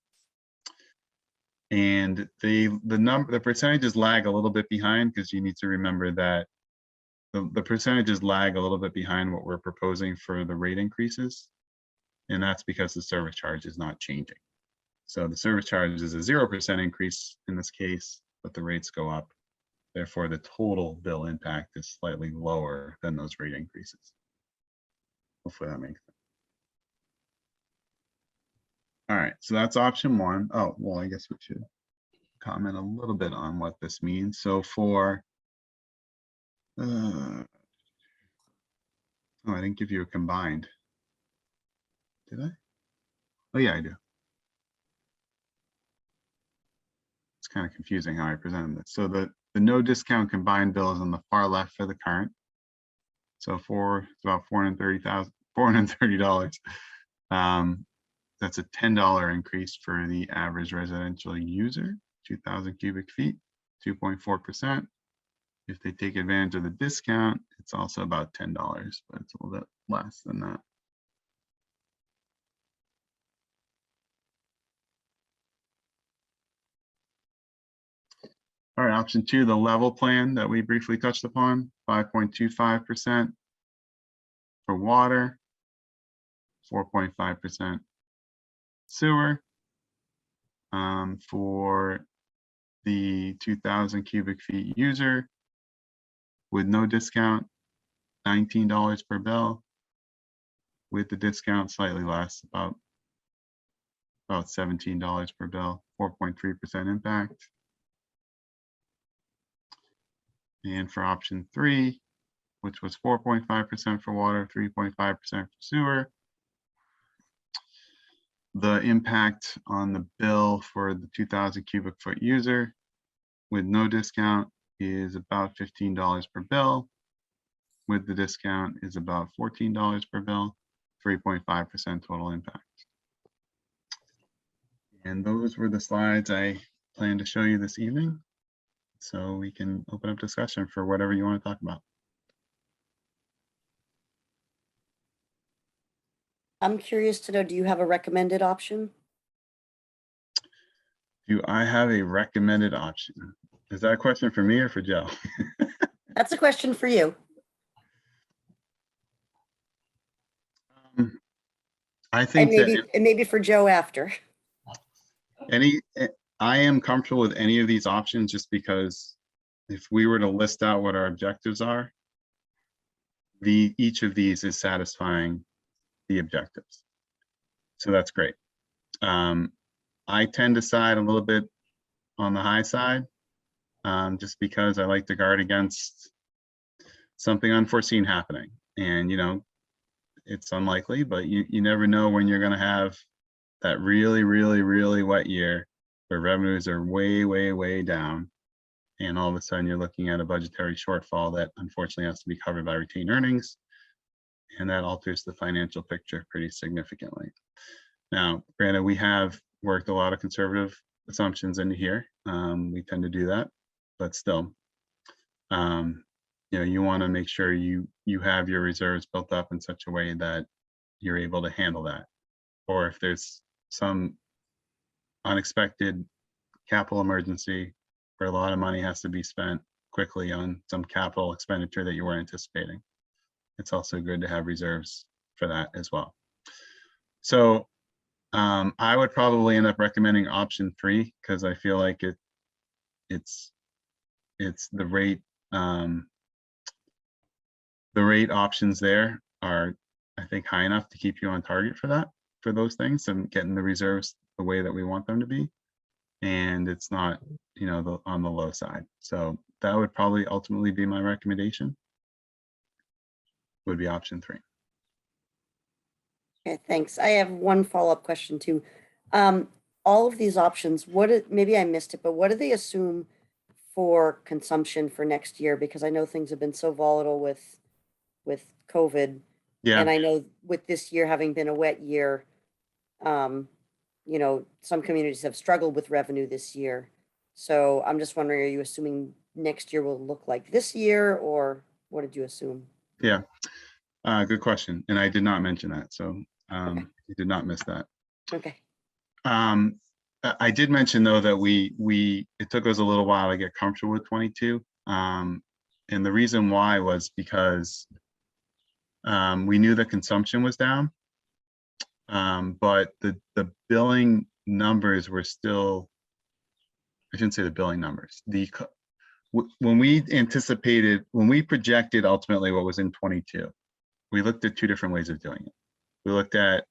And the percentages lag a little bit behind, because you need to remember that the percentages lag a little bit behind what we're proposing for the rate increases. And that's because the service charge is not changing. So the service charge is a 0% increase in this case, but the rates go up. Therefore, the total bill impact is slightly lower than those rate increases. Hopefully that makes sense. All right, so that's option one. Oh, well, I guess we should comment a little bit on what this means. So for, oh, I didn't give you a combined. Did I? Oh, yeah, I do. It's kind of confusing how I presented this. So the no discount combined bill is on the far left for the current. So it's about $430. That's a $10 increase for the average residential user, 2,000 cubic feet, 2.4%. If they take advantage of the discount, it's also about $10, but it's a little bit less than that. All right, option two, the level plan that we briefly touched upon, 5.25% for water, 4.5% sewer. For the 2,000 cubic feet user with no discount, $19 per bill. With the discount, slightly less, about $17 per bill, 4.3% impact. And for option three, which was 4.5% for water, 3.5% for sewer, the impact on the bill for the 2,000 cubic foot user with no discount is about $15 per bill. With the discount is about $14 per bill, 3.5% total impact. And those were the slides I plan to show you this evening. So we can open up discussion for whatever you want to talk about. I'm curious to know, do you have a recommended option? Do I have a recommended option? Is that a question for me or for Joe? That's a question for you. I think that And maybe for Joe after. I am comfortable with any of these options just because if we were to list out what our objectives are, each of these is satisfying the objectives. So that's great. I tend to side a little bit on the high side just because I like to guard against something unforeseen happening. And, you know, it's unlikely, but you never know when you're going to have that really, really, really wet year where revenues are way, way, way down. And all of a sudden you're looking at a budgetary shortfall that unfortunately has to be covered by retained earnings. And that alters the financial picture pretty significantly. Now, granted, we have worked a lot of conservative assumptions into here. We tend to do that, but still, you know, you want to make sure you have your reserves built up in such a way that you're able to handle that. Or if there's some unexpected capital emergency where a lot of money has to be spent quickly on some capital expenditure that you weren't anticipating, it's also good to have reserves for that as well. So I would probably end up recommending option three because I feel like it's the rate. The rate options there are, I think, high enough to keep you on target for those things and getting the reserves the way that we want them to be. And it's not, you know, on the low side. So that would probably ultimately be my recommendation. Would be option three. Okay, thanks. I have one follow-up question too. All of these options, maybe I missed it, but what do they assume for consumption for next year? Because I know things have been so volatile with COVID. Yeah. And I know with this year having been a wet year, you know, some communities have struggled with revenue this year. So I'm just wondering, are you assuming next year will look like this year, or what did you assume? Yeah, good question. And I did not mention that. So Okay. you did not miss that. Okay. I did mention though that it took us a little while to get comfortable with 22. And And the reason why was because we knew the consumption was down. But the billing numbers were still, I shouldn't say the billing numbers, when we projected ultimately what was in 22, we looked at two different ways of doing it. We looked at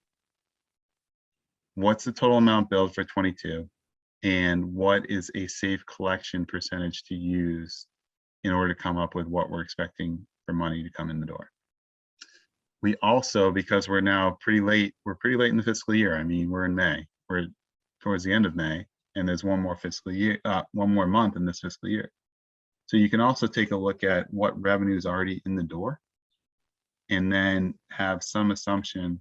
what's the total amount billed for 22 and what is a safe collection percentage to use in order to come up with what we're expecting for money to come in the door. We also, because we're now pretty late in the fiscal year. I mean, we're in May, we're towards the end of May, and there's one more fiscal year, one more month in this fiscal year. So you can also take a look at what revenue is already in the door and then have some assumption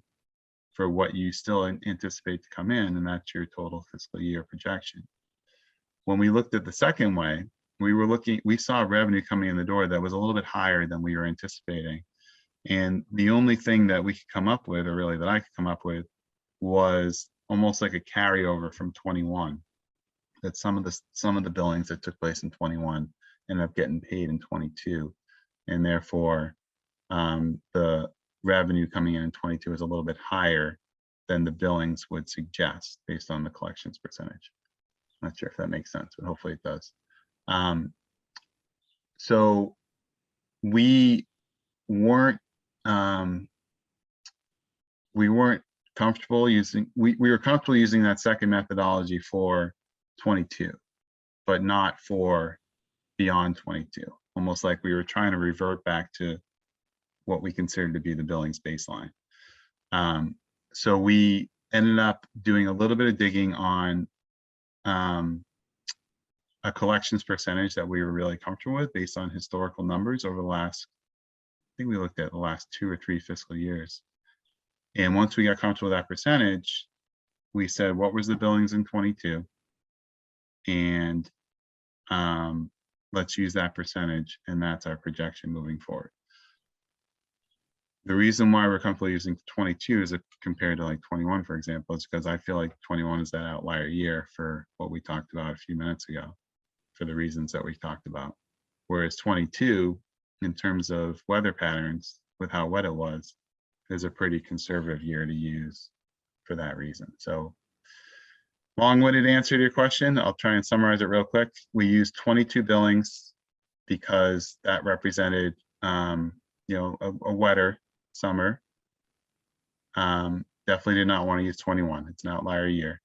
for what you still anticipate to come in, and that's your total fiscal year projection. When we looked at the second way, we saw revenue coming in the door that was a little bit higher than we were anticipating. And the only thing that we could come up with, or really that I could come up with, was almost like a carryover from 21. That some of the billings that took place in 21 ended up getting paid in 22, and therefore the revenue coming in 22 is a little bit higher than the billings would suggest based on the collections percentage. I'm not sure if that makes sense, but hopefully it does. So we weren't comfortable using, we were comfortable using that second methodology for 22, but not for beyond 22. Almost like we were trying to revert back to what we considered to be the billings baseline. So we ended up doing a little bit of digging on a collections percentage that we were really comfortable with based on historical numbers over the last, I think we looked at the last 2 or 3 fiscal years. And once we got comfortable with that percentage, we said, what was the billings in 22? And let's use that percentage, and that's our projection moving forward. The reason why we're comfortable using 22 is compared to like 21, for example, is because I feel like 21 is that outlier year for what we talked about a few minutes ago, for the reasons that we talked about. Whereas 22, in terms of weather patterns, with how wet it was, is a pretty conservative year to use for that reason. So long-winded answer to your question. I'll try and summarize it real quick. We used 22 billings because that represented, you know, a wetter summer. Definitely did not want to use 21. It's an outlier year,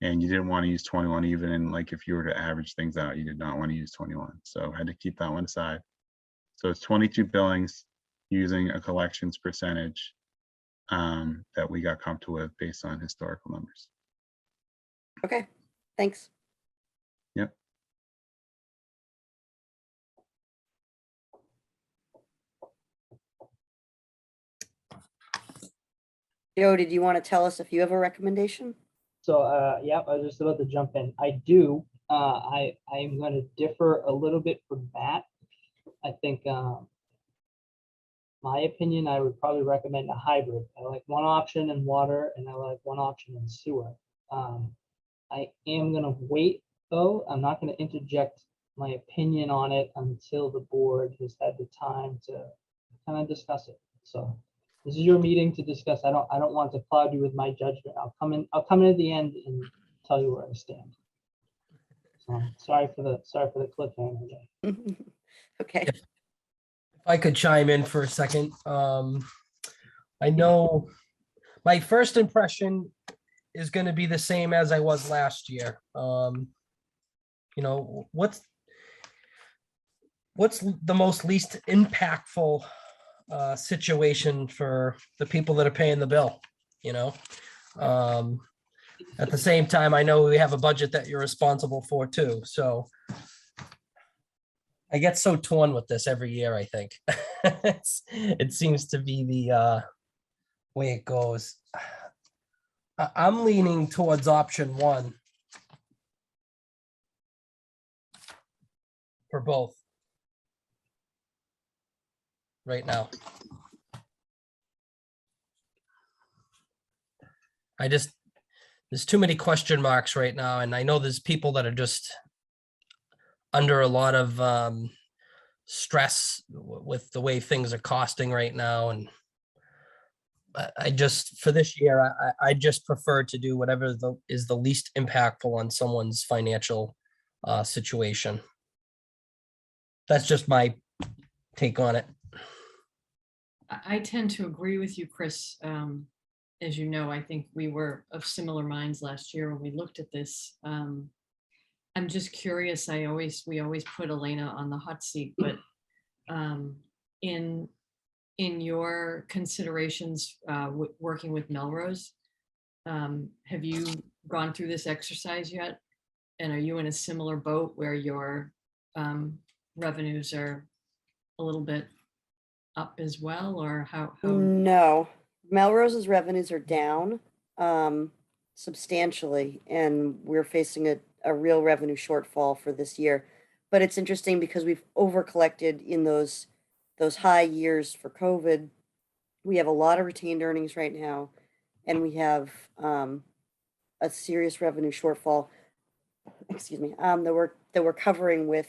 and you didn't want to use 21 even in, like, if you were to average things out, you did not want to use 21. So I had to keep that one aside. So it's 22 billings using a collections percentage that we got comfortable with based on historical numbers. Okay, thanks. Yep. Joe, did you want to tell us if you have a recommendation? So, yeah, I was just about to jump in. I do. I'm going to differ a little bit from Matt. I think, my opinion, I would probably recommend a hybrid. I like one option in water, and I like one option in sewer. I am going to wait, though. I'm not going to interject my opinion on it until the board has had the time to kind of discuss it. So this is your meeting to discuss. I don't want to cloud you with my judgment. I'll come in at the end and tell you where I stand. So sorry for the cliffhanger again. Okay, If I could chime in for a second. I know my first impression is going to be the same as I was last year. You know, what's the most least impactful situation for the people that are paying the bill, you know? At the same time, I know we have a budget that you're responsible for too, so I get so torn with this every year, I think. It seems to be the way it goes. I'm leaning towards option 1 for both right now. There's too many question marks right now, and I know there's people that are just under a lot of stress with the way things are costing right now. And I just, for this year, I just prefer to do whatever is the least impactful on someone's financial situation. That's just my take on it. I tend to agree with you, Chris. As you know, I think we were of similar minds last year when we looked at this. I'm just curious. We always put Elena on the hot seat, but in your considerations working with Melrose, have you gone through this exercise yet? And are you in a similar boat where your revenues are a little bit up as well, or how? No, Melrose's revenues are down substantially, and we're facing a real revenue shortfall for this year. But it's interesting because we've over collected in those high years for COVID. We have a lot of retained earnings right now, and we have a serious revenue shortfall. Excuse me, that we're covering with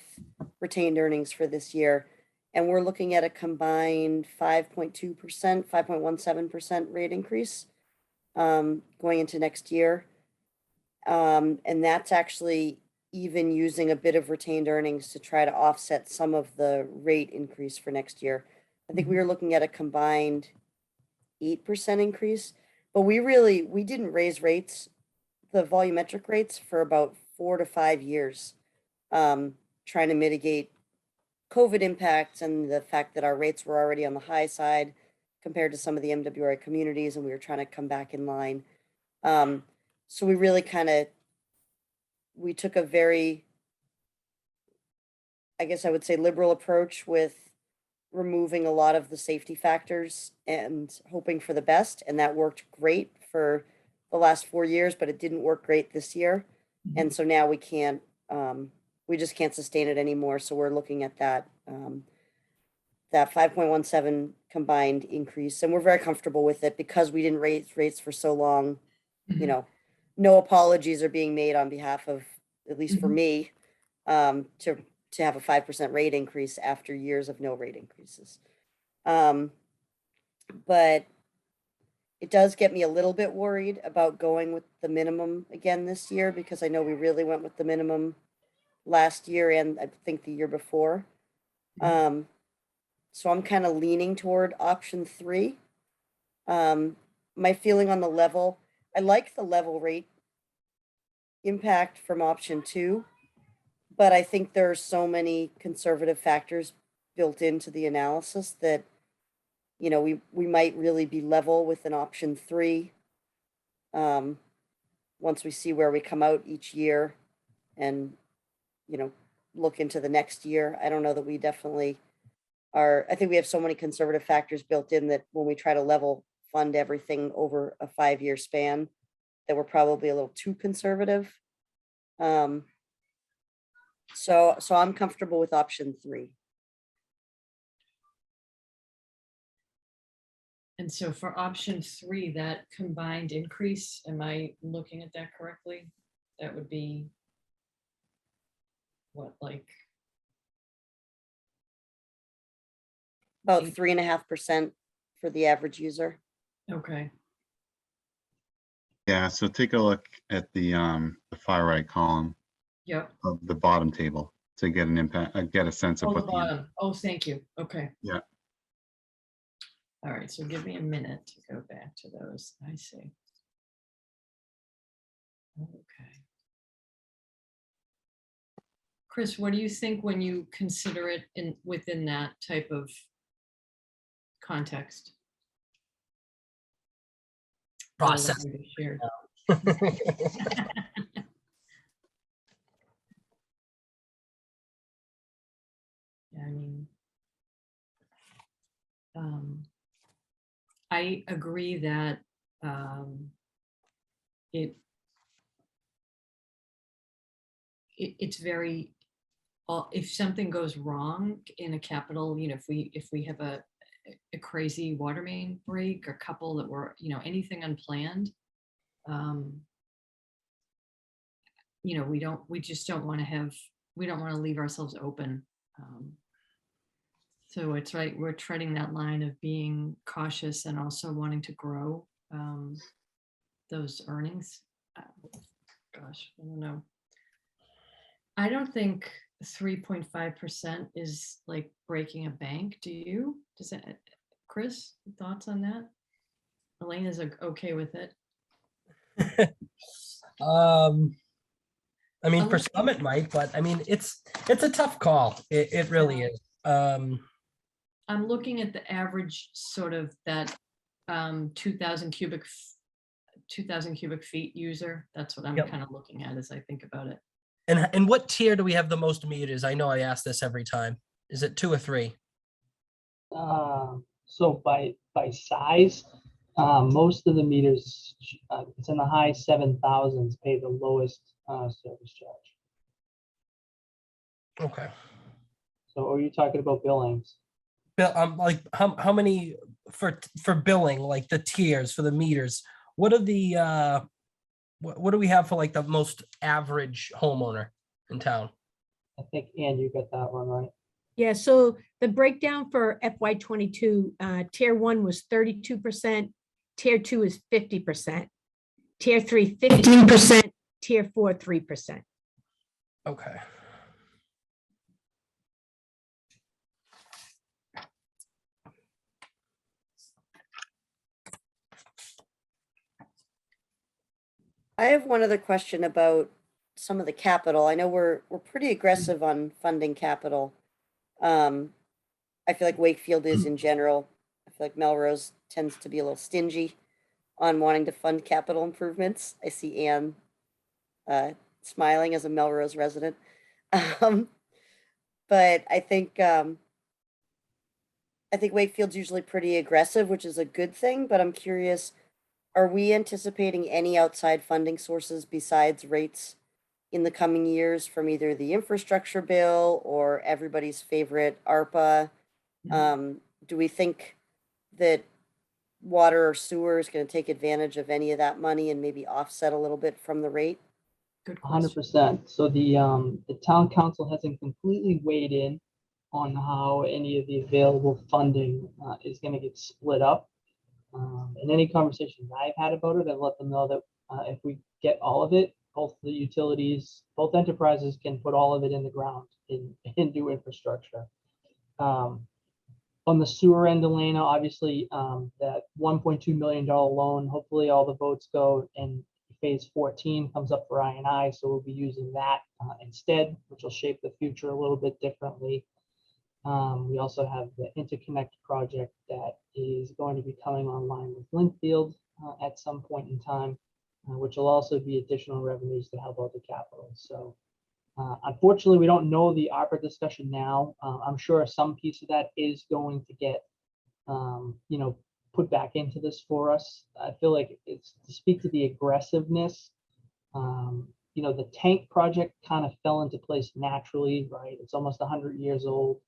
retained earnings for this year. And we're looking at a combined 5.2%, 5.17% rate increase going into next year. And that's actually even using a bit of retained earnings to try to offset some of the rate increase for next year. I think we were looking at a combined 8% increase, but we didn't raise rates, the volumetric rates, for about 4 to 5 years, trying to mitigate COVID impacts and the fact that our rates were already on the high side compared to some of the MWI communities, and we were trying to come back in line. So we really we took a very, I guess I would say, liberal approach with removing a lot of the safety factors and hoping for the best. And that worked great for the last 4 years, but it didn't work great this year. And so now we just can't sustain it anymore. So we're looking at that 5.17 combined increase, and we're very comfortable with it because we didn't raise rates for so long. You know, no apologies are being made on behalf of, at least for me, to have a 5% rate increase after years of no rate increases. But it does get me a little bit worried about going with the minimum again this year, because I know we really went with the minimum last year and I think the year before. So I'm kind of leaning toward option 3. My feeling on the level, I like the level rate impact from option 2, but I think there are so many conservative factors built into the analysis that, you know, we might really be level with an option 3 once we see where we come out each year and, you know, look into the next year. I don't know that we definitely are. I think we have so many conservative factors built in that when we try to level fund everything over a 5-year span, that we're probably a little too conservative. So I'm comfortable with option 3. And so for option 3, that combined increase, am I looking at that correctly? That would be what, like? About 3.5% for the average user. Okay. Yeah, so take a look at the far right column Yep. of the bottom table to get an impact, get a sense of Oh, the what the bottom. Oh, thank you. Okay. Yeah. All right, so give me a minute to go back to those. I see. Okay. Chris, what do you think when you consider it within that type of context? Process. That we shared? Yeah, I mean, I agree that it's very, if something goes wrong in a capital, you know, if we have a crazy water main break or couple that were, you know, anything unplanned, you know, we just don't want to have, we don't want to leave ourselves open So it's right, we're treading that line of being cautious and also wanting to grow those earnings. Gosh, I don't know. I don't think 3.5% is like breaking a bank. Do you? Does that, Chris, thoughts on that? Elaine is okay with it. I mean, for Unless- some it might, but I mean, it's a tough call. It really is. I'm looking at the average sort of that 2,000 cubic feet user. That's what I'm Yep. kind of looking at as I think about it. And what tier do we have the most meters? I know I ask this every time. Is it 2 or 3? So by size, most of the meters, it's in the high 7,000s, pay the lowest service charge. Okay. So are you talking about billings? Bill, like how many for billing, like the tiers for the meters? What are the what do we have for like the most average homeowner in town? I think, Ann, you got that one right. Yeah, so the breakdown for FY '22, tier 1 was 32%, tier 2 is 50%, tier 3, 15%, tier 4, 3%. Okay. I have one other question about some of the capital. I know we're pretty aggressive on funding capital. I feel like Wakefield is in general. I feel like Melrose tends to be a little stingy on wanting to fund capital improvements. I see Anne smiling as a Melrose resident. But I think Wakefield's usually pretty aggressive, which is a good thing, but I'm curious, are we anticipating any outside funding sources besides rates in the coming years from either the infrastructure bill or everybody's favorite ARPA? Do we think that water or sewer is going to take advantage of any of that money and maybe offset a little bit from the rate? Good question. 100%. So the town council hasn't completely weighed in on how any of the available funding is going to get split up. In any conversations I've had about it, I've let them know that if we get all of it, both the utilities, both enterprises can put all of it in the ground and do infrastructure. On the sewer end, Elena, obviously that $1.2 million loan, hopefully all the votes go and phase 14 comes up for I&I, so we'll be using that instead, which will shape the future a little bit differently. We also have the interconnect project that is going to be coming online with Linfield at some point in time, which will also be additional revenues to help out the capital. So unfortunately, we don't know the ARPA discussion now. I'm sure some piece of that is going to get, put back into this for us. I feel like it's to speak to the aggressiveness. The tank project kind of fell into place naturally, right? It's almost 100 years old.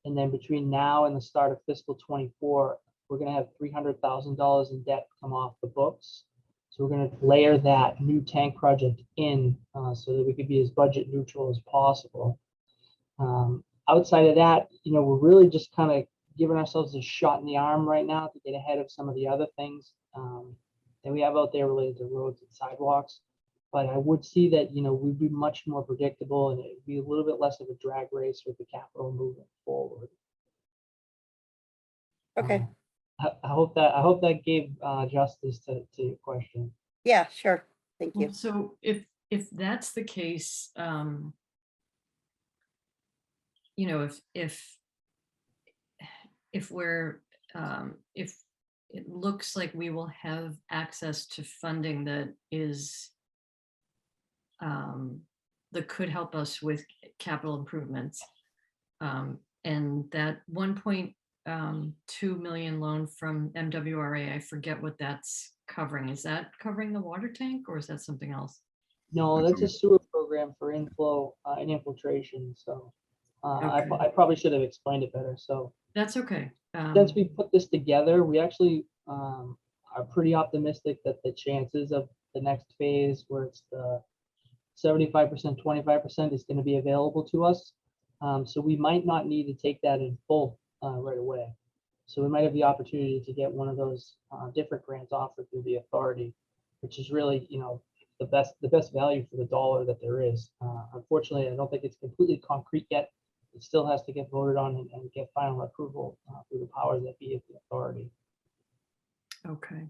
And then between now and the start of fiscal 24, we're going to have $300,000 in debt come off the books. So we're going to layer that new tank project in so that we could be as budget neutral as possible. Outside of that, we're really just kind of giving ourselves a shot in the arm right now to get ahead of some of the other things that we have out there related to roads and sidewalks. But I would see that, we'd be much more predictable and it'd be a little bit less of a drag race with the capital moving forward. Okay. I hope that gave justice to your question. Yeah, sure. Thank you. Well, so if that's the case, if it looks like we will have access to funding that is that could help us with capital improvements, and that 1.2 million loan from MWRA, I forget what that's covering. Is that covering the water tank or is that something else? No, that's a sewer program for inflow and infiltration. So Okay. I probably should have explained it better. So That's okay. since we put this together, we actually are pretty optimistic that the chances of the next phase, where it's the 75%, 25%, is going to be available to us. So we might not need to take that in full right away. So we might have the opportunity to get one of those different grants offered through the authority, which is really, the best value for the dollar that there is. Unfortunately, I don't think it's completely concrete yet. It still has to get voted on and get final approval through the powers that be at the authority. Okay.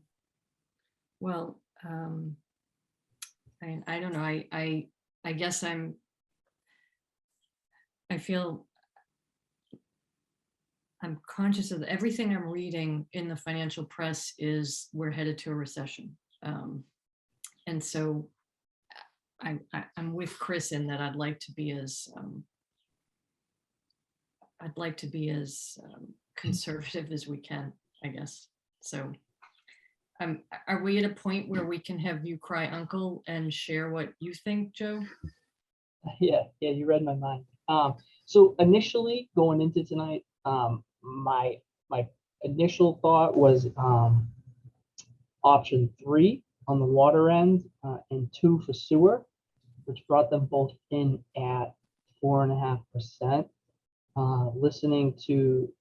Well, I don't know. I guess I feel I'm conscious of everything I'm reading in the financial press is we're headed to a recession. And so I'm with Chris in that I'd like to be as conservative as we can, I guess. So are we at a point where we can have you cry uncle and share what you think, Joe? Yeah, you read my mind. So initially going into tonight, my initial thought was option 3 on the water end and 2 for sewer, which brought them both in at 4.5%. Listening to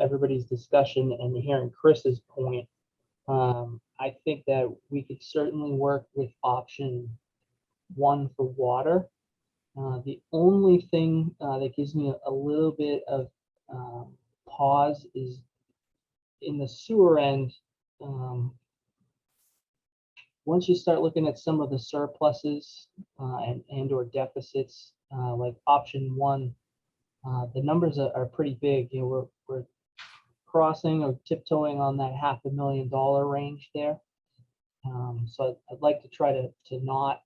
everybody's discussion and hearing Chris's point, I think that we could certainly work with option 1 for water. The only thing that gives me a little bit of pause is in the sewer end. Once you start looking at some of the surpluses and or deficits, like option 1, the numbers are pretty big. We're crossing or tiptoeing on that $500,000 range there. So I'd like to try to not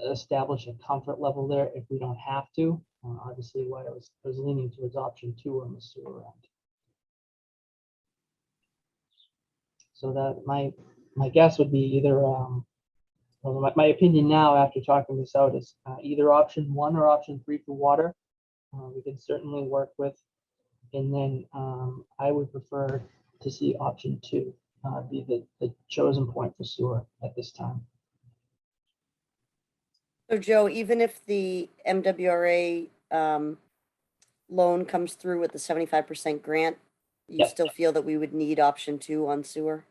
establish a comfort level there if we don't have to. Obviously, why I was leaning towards option 2 on the sewer end. So that my guess would be either, well, my opinion now after talking this out is either option 1 or option 3 for water. We can certainly work with, and then I would prefer to see option 2 be the chosen point for sewer at this time. So Joe, even if the MWRA loan comes through with the 75% grant, you Yep. still feel that we would need option 2 on sewer?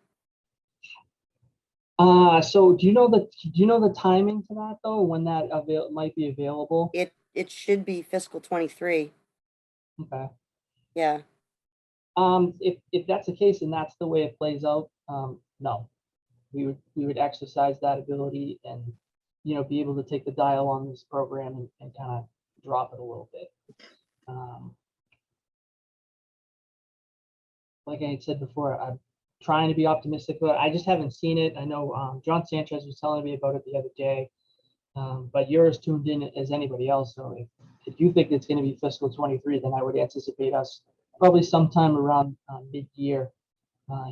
So do you know the timing to that though, when that might be available? It should be fiscal 23. Okay. Yeah. If that's the case and that's the way it plays out, no, we would exercise that ability and be able to take the dial on this program and kind of drop it a little bit. Like I had said before, I'm trying to be optimistic, but I just haven't seen it. I know John Sanchez was telling me about it the other day, but you're as tuned in as anybody else. So if you think it's going to be fiscal 23, then I would anticipate us probably sometime around mid-year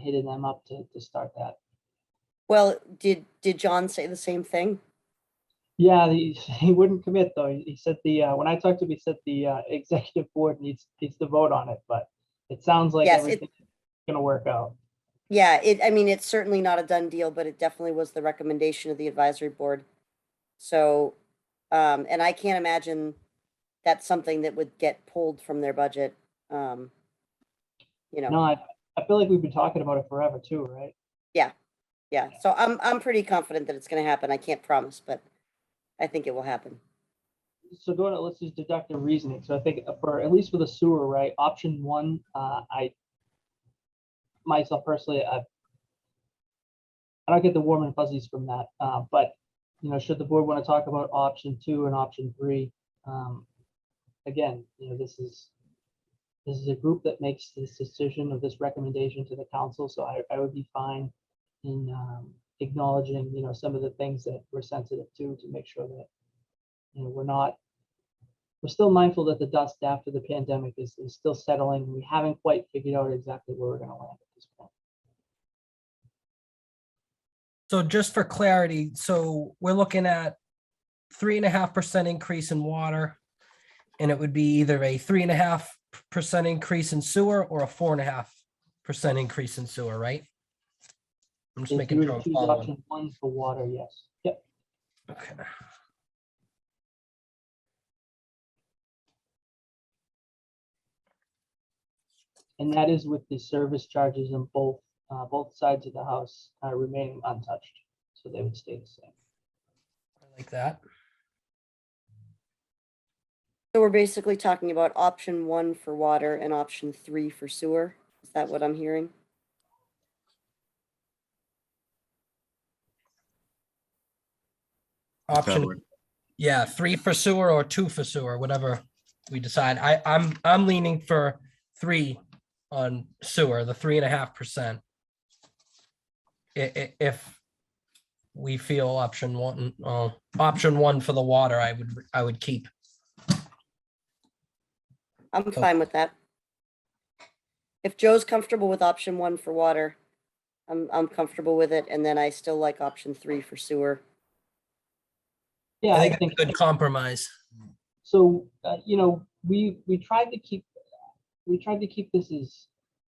hitting them up to start that. Well, did John say the same thing? Yeah, he wouldn't commit though. He said when I talked to him, he said the executive board needs to vote on it, but it sounds like Yes, everything's going to work out. Yeah, I mean, it's certainly not a done deal, but it definitely was the recommendation of the advisory board. So, and I can't imagine that's something that would get pulled from their budget. No, I feel like we've been talking about it forever too, right? Yeah. So I'm pretty confident that it's going to happen. I can't promise, but I think it will happen. So let's just deduct the reasoning. So I think for at least for the sewer, right? Option 1, I myself personally, I don't get the warm and fuzzies from that. But should the board want to talk about option 2 and option 3, again, this is a group that makes this decision or this recommendation to the council. So I would be fine in acknowledging, some of the things that we're sensitive to make sure that, we're still mindful that the dust after the pandemic is still settling. We haven't quite figured out exactly where we're going to land at this point. So just for clarity, so we're looking at 3.5% increase in water, and it would be either a 3.5% increase in sewer or a 4.5% increase in sewer, right? I'm just If making you sure were I'm to choose following. option 1 for water, yes. Yep. Okay. And that is with the service charges on both sides of the house remaining untouched. So they would stay the same. I like that. So we're basically talking about option 1 for water and option 3 for sewer. Is that what I'm hearing? Is that Option, what- yeah, 3 for sewer or 2 for sewer, whatever we decide. I'm leaning for 3 on sewer, the 3.5%. If we feel option 1 for the water, I would keep. I'm fine with that. If Joe's comfortable with option 1 for water, I'm comfortable with it, and then I still like option 3 for sewer. Yeah, I I think think it's a good compromise. so. You know, we tried to keep this as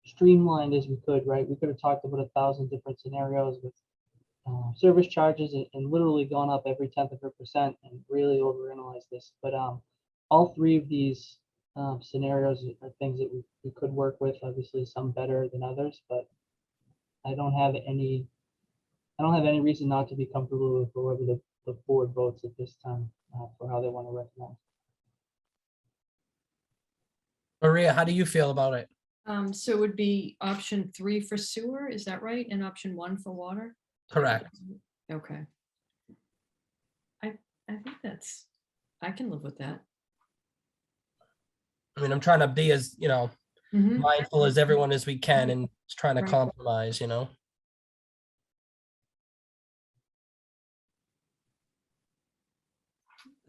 streamlined as we could, right? We could have talked about 1,000 different scenarios with service charges and literally gone up every 0.1% and really overanalyzed this. But all 3 of these scenarios are things that we could work with. Obviously, some better than others, but I don't have any reason not to be comfortable with whoever the board votes at this time for how they want to recommend. Maria, how do you feel about it? So it would be option 3 for sewer, is that right? And option 1 for water? Correct. Okay. I think I can live with that. I mean, I'm trying to be as, Mhm. mindful as everyone as we can and trying to Right. compromise,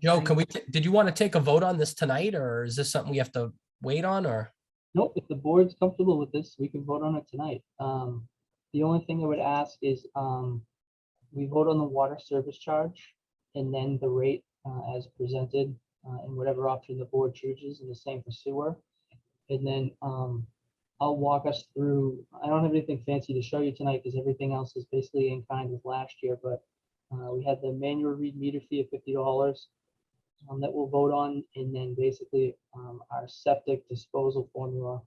Joe, did you want to take a vote on this tonight, or is this something we have to wait on, or? Nope, if the board's comfortable with this, we can vote on it tonight. The only thing I would ask is we vote on the water service charge and then the rate as presented in whatever option the board chooses, and the same for sewer. And then I'll walk us through. I don't have anything fancy to show you tonight because everything else is basically in kind with last year, but we had the manual read meter fee of $50 that we'll vote on, and then basically our septic disposal formula,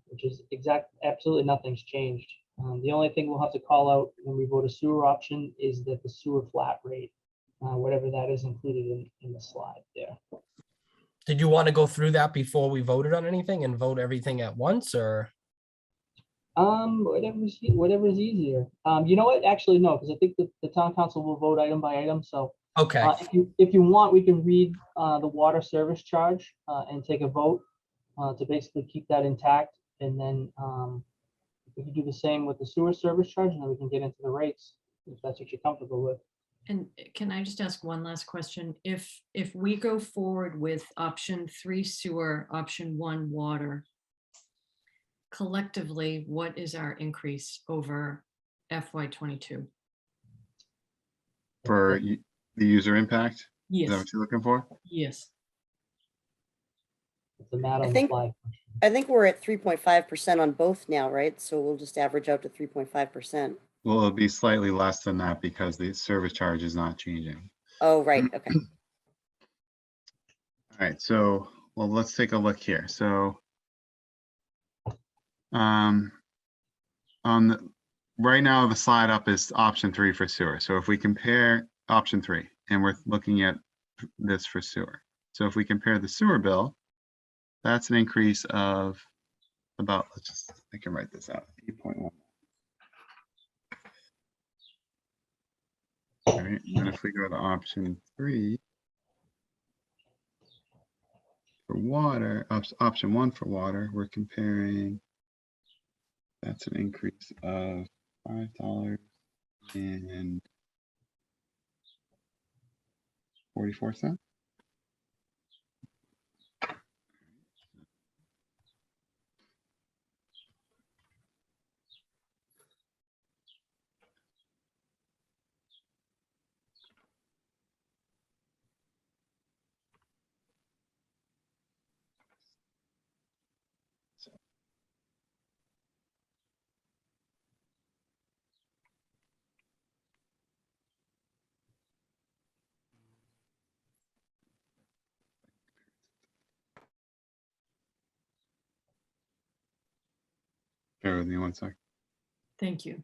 which is absolutely nothing's changed. The only thing we'll have to call out when we vote a sewer option is that the sewer flat rate, whatever that is included in the slide there. Did you want to go through that before we voted on anything and vote everything at once, or? Whatever's easier. You know what? Actually, no, because I think the town council will vote item by item. So Okay, if you want, we can read the water service charge and take a vote to basically keep that intact, and then we can do the same with the sewer service charge, and then we can get into the rates if that's what you're comfortable with. And can I just ask one last question? If we go forward with option 3 sewer, option 1 water, collectively, what is our increase over FY22? For the user impact? Is that Yes, what you're looking for? yes. It's a matter I on the think- fly. I think we're at 3.5% on both now, right? So we'll just average out to 3.5%. Well, it'll be slightly less than that because the service charge is not changing. Oh, right, okay. All right, so, well, let's take a look here. So on right now, the slide up is option 3 for sewer. So if we compare option 3, and we're looking at this for sewer. So if we compare the sewer bill, that's an increase of about, I can write this out, 8.1. All right, and then if we go to option 3 for water, option 1 for water, we're comparing, that's an increase of $5.44. Bear with me one sec. Thank you.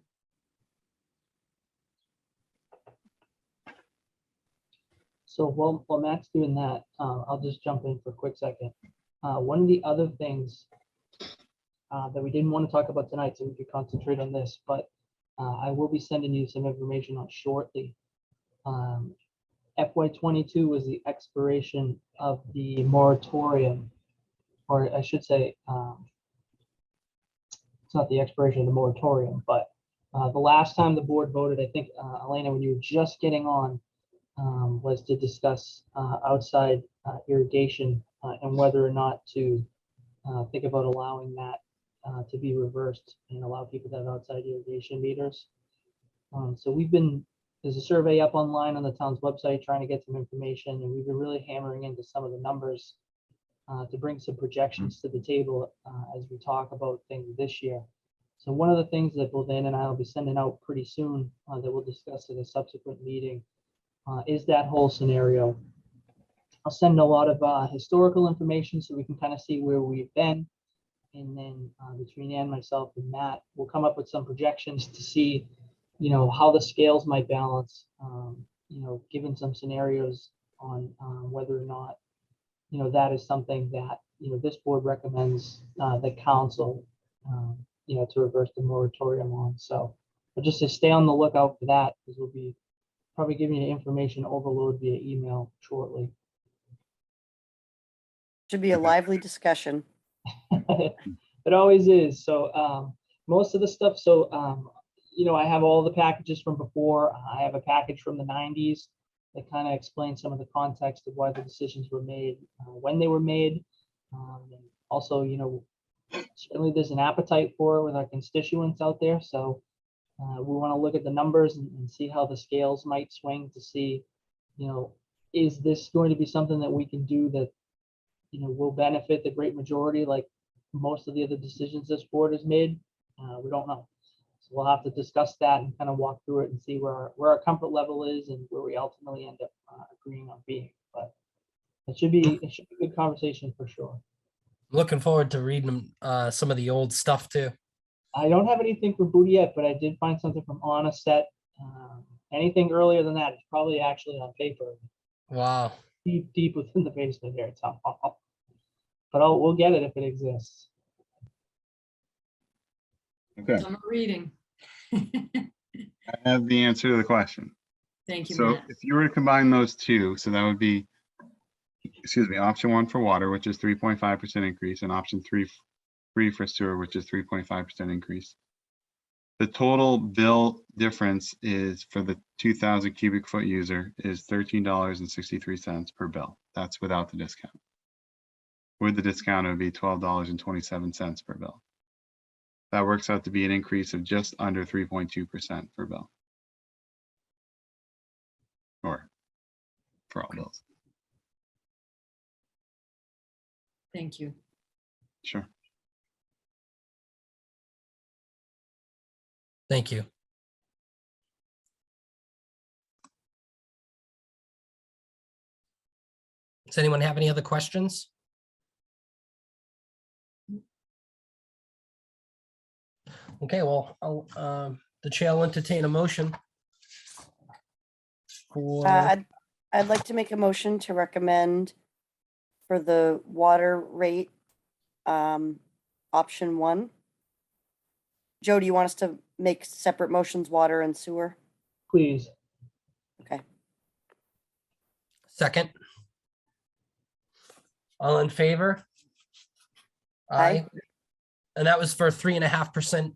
So while Matt's doing that, I'll just jump in for a quick second. One of the other things that we didn't want to talk about tonight, so we could concentrate on this, but I will be sending you some information on shortly. FY '22 was the expiration of the moratorium, or I should say, it's not the expiration of the moratorium, but the last time the board voted, I think, Elena, when you were just getting on, was to discuss outside irrigation and whether or not to think about allowing that to be reversed and allow people to have outside irrigation meters. So there's a survey up online on the town's website trying to get some information, and we've been really hammering into some of the numbers to bring some projections to the table as we talk about things this year. So one of the things that both Ann and I will be sending out pretty soon that we'll discuss at a subsequent meeting is that whole scenario. I'll send a lot of historical information so we can kind of see where we've been. And then between Ann, myself, and Matt, we'll come up with some projections to see, how the scales might balance, given some scenarios on whether or not, that is something that, this board recommends the council, to reverse the moratorium on. So but just to stay on the lookout for that, because we'll be probably giving you information overload via email shortly. Should be a lively discussion. It always is. So most of the stuff, I have all the packages from before. I have a package from the 90s that kind of explains some of the context of why the decisions were made, when they were made. And also, certainly there's an appetite for it with our constituents out there. So we want to look at the numbers and see how the scales might swing to see, is this going to be something that we can do that, will benefit the great majority like most of the other decisions this board has made? We don't know. So we'll have to discuss that and kind of walk through it and see where our comfort level is and where we ultimately end up agreeing on being. But it should be a good conversation for sure. Looking forward to reading some of the old stuff too. I don't have anything for Booty yet, but I did find something from Onset. Anything earlier than that is probably actually on paper, Wow. deep within the basement here. But we'll get it if it exists. Okay, Summer reading. I have the answer to the question. Thank you, So Matt. if you were to combine those two, so that would be, option 1 for water, which is 3.5% increase, and option 3 for sewer, which is 3.5% increase. The total bill difference is for the 2,000 cubic foot user is $13.63 per bill. That's without the discount. With the discount, it would be $12.27 per bill. That works out to be an increase of just under 3.2% per bill. Or for all bills. Thank you. Sure. Thank you. Does anyone have any other questions? Okay, well, the chair will entertain a motion for, I'd like to make a motion to recommend for the water rate, option 1. Joe, do you want us to make separate motions, water and sewer? Please. Okay. second. All in favor? Aye. And that was for 3.5%,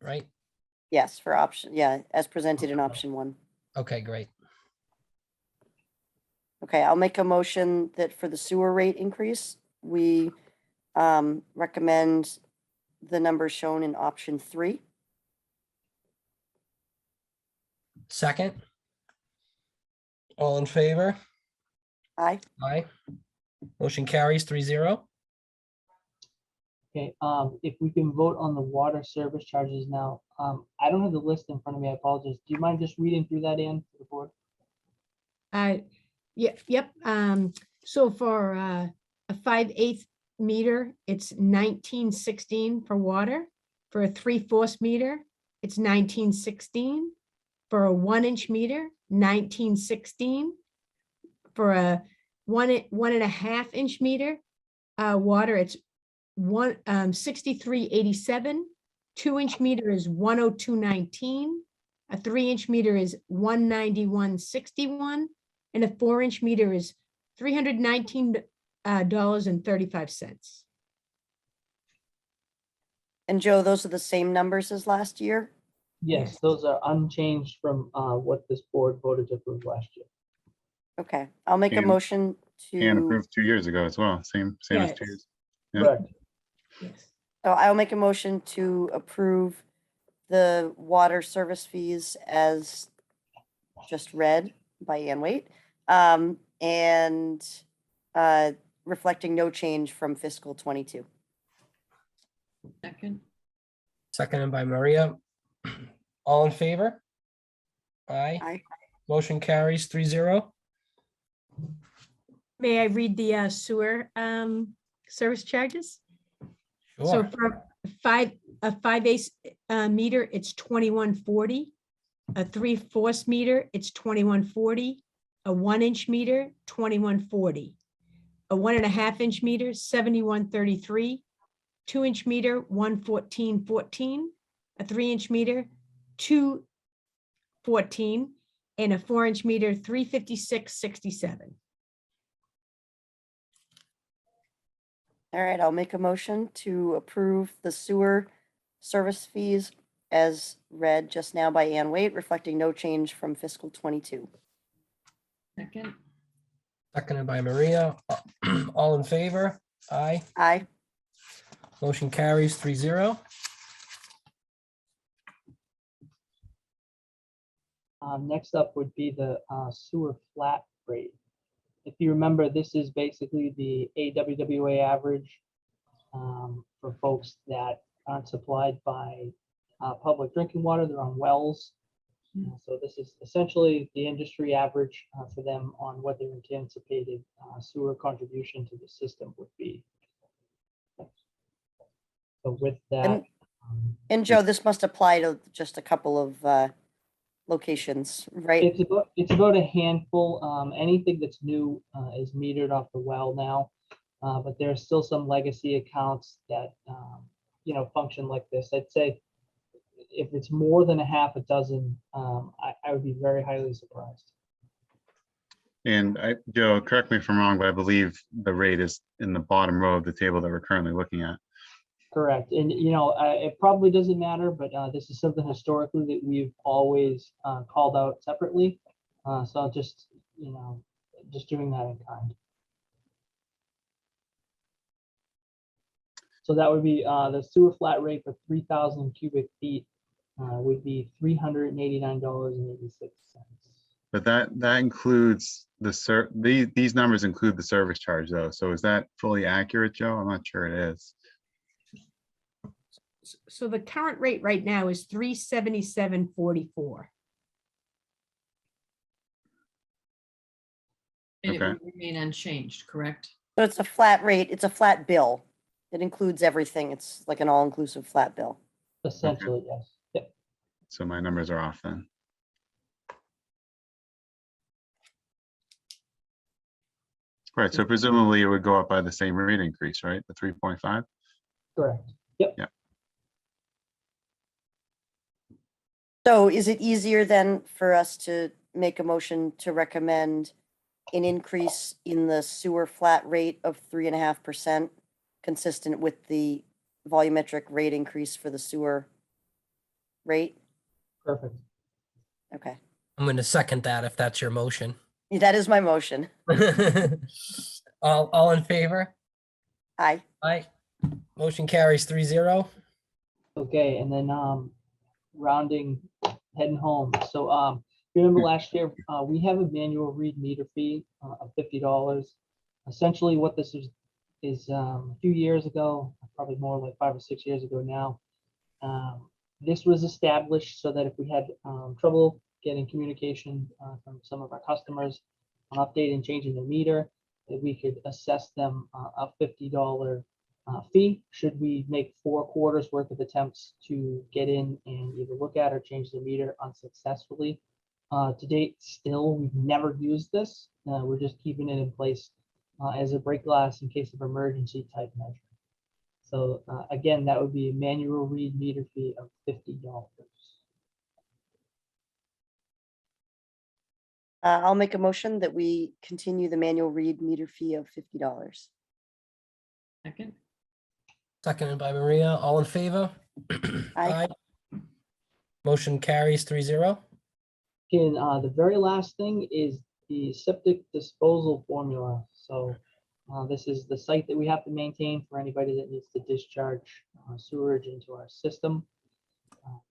right? Yes, for option, as presented in option 1. Okay, great. Okay, I'll make a motion that for the sewer rate increase, we recommend the numbers shown in option 3. Second. All in favor? Aye. Aye. Motion carries 3-0. Okay, if we can vote on the water service charges now. I don't have the list in front of me. I apologize. Do you mind just reading through that, Ann, for the board? Yep. So for a 5/8 meter, it's $19.16 for water. For a 3/4 meter, it's 1916. For a 1-inch meter, 1916. For a 1.5-inch meter, water, it's 63.87. 2-inch meter is 102.19. A 3-inch meter is 191.61, and a 4-inch meter is $319.35. And Joe, those are the same numbers as last year? Yes, those are unchanged from what this board voted to approve last year. Okay, I'll make a And- motion And to, approved 2 years ago as well, same as 2 Yes. years. Yeah. Correct. Yes. so I'll make a motion to approve the water service fees as just read by Ann Waite. And reflecting no change from fiscal 22. Second, Seconded by Maria. All in favor? Aye. Aye. Motion carries 3-0. May I read the sewer service charges? So Sure. for a 5/8 meter, it's 21.40. A 3/4 meter, it's 21.40. A 1-inch meter, 21.40. A 1.5-inch meter, 71.33. 2-inch meter, 114.14. A 3-inch meter, 214. And a 4-inch meter, 356.67. All right, I'll make a motion to approve the sewer service fees as read just now by Ann Waite, reflecting no change from fiscal 22. second, Seconded by Maria. All in favor? Aye. Aye. Motion carries 3-0. Next up would be the sewer flat rate. If you remember, this is basically the AWWA average for folks that aren't supplied by public drinking water. They're on wells. So this is essentially the industry average for them on what their anticipated sewer contribution to the system would be. So with that, And Joe, this must apply to just a couple of locations, right? it's about a handful. Anything that's new is metered off the well now, but there are still some legacy accounts that function like this. I'd say if it's more than a half a dozen, I would be very highly surprised. And Joe, correct me if I'm wrong, but I believe the rate is in the bottom row of the table that we're currently looking at. Correct, and it probably doesn't matter, but this is something historically that we've always called out separately. So I'll just doing that in kind. So that would be the sewer flat rate for 3,000 cubic feet would be $389.86. But that includes these numbers include the service charge though. So is that fully accurate, Joe? I'm not sure it is. So the current rate right now is 377.44. and it Okay. would remain unchanged, correct? So it's a flat rate, it's a flat bill. It includes everything. It's like an all-inclusive flat bill. Essentially, yes. Yep. So my numbers are off then. Right, so presumably it would go up by the same rate increase, right? The 3.5? Correct. Yep. So is it easier then for us to make a motion to recommend an increase in the sewer flat rate of 3.5%, consistent with the volumetric rate increase for the sewer rate? Perfect. Okay, I'm going to second that if that's your motion. that is my motion. All in favor? Aye. Aye. Motion carries 3-0. Okay, and then rounding, heading home. So remember last year, we have a manual read meter fee of $50. Essentially what this is a few years ago, probably more like 5 or 6 years ago now. This was established so that if we had trouble getting communication from some of our customers on updating and changing the meter, that we could assess them a $50 fee should we make 4 quarters worth of attempts to get in and either look at or change the meter unsuccessfully. To date, still, we've never used this. We're just keeping it in place as a break glass in case of emergency type measure. So again, that would be a manual read meter fee of $50. I'll make a motion that we continue the manual read meter fee of $50. Second, Seconded by Maria. All in favor? Aye. Motion carries 3-0. And the very last thing is the septic disposal formula. So this is the site that we have to maintain for anybody that needs to discharge sewage into our system.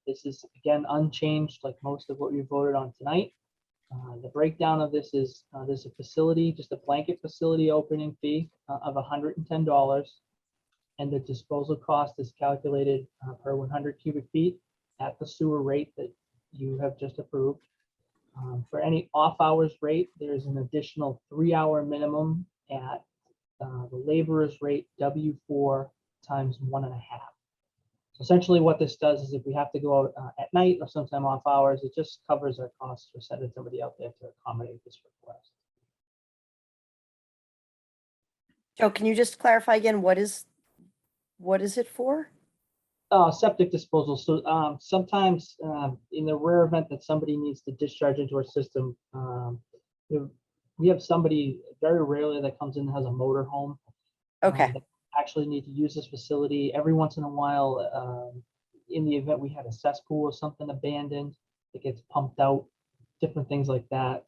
This is, again, unchanged like most of what we voted on tonight. The breakdown of this is there's a facility, just a blanket facility opening fee of $110. And the disposal cost is calculated per 100 cubic feet at the sewer rate that you have just approved. For any off hours rate, there's an additional 3-hour minimum at the laborer's rate W4 times 1.5. So essentially what this does is if we have to go out at night or sometime off hours, it just covers our costs for sending somebody out there to accommodate this request. Joe, can you just clarify again, what is it for? Septic disposal. So sometimes in the rare event that somebody needs to discharge into our system, we have somebody very rarely that comes in and has a motor home. Okay, That actually need to use this facility every once in a while. In the event we had a cesspool or something abandoned, it gets pumped out, different things like that.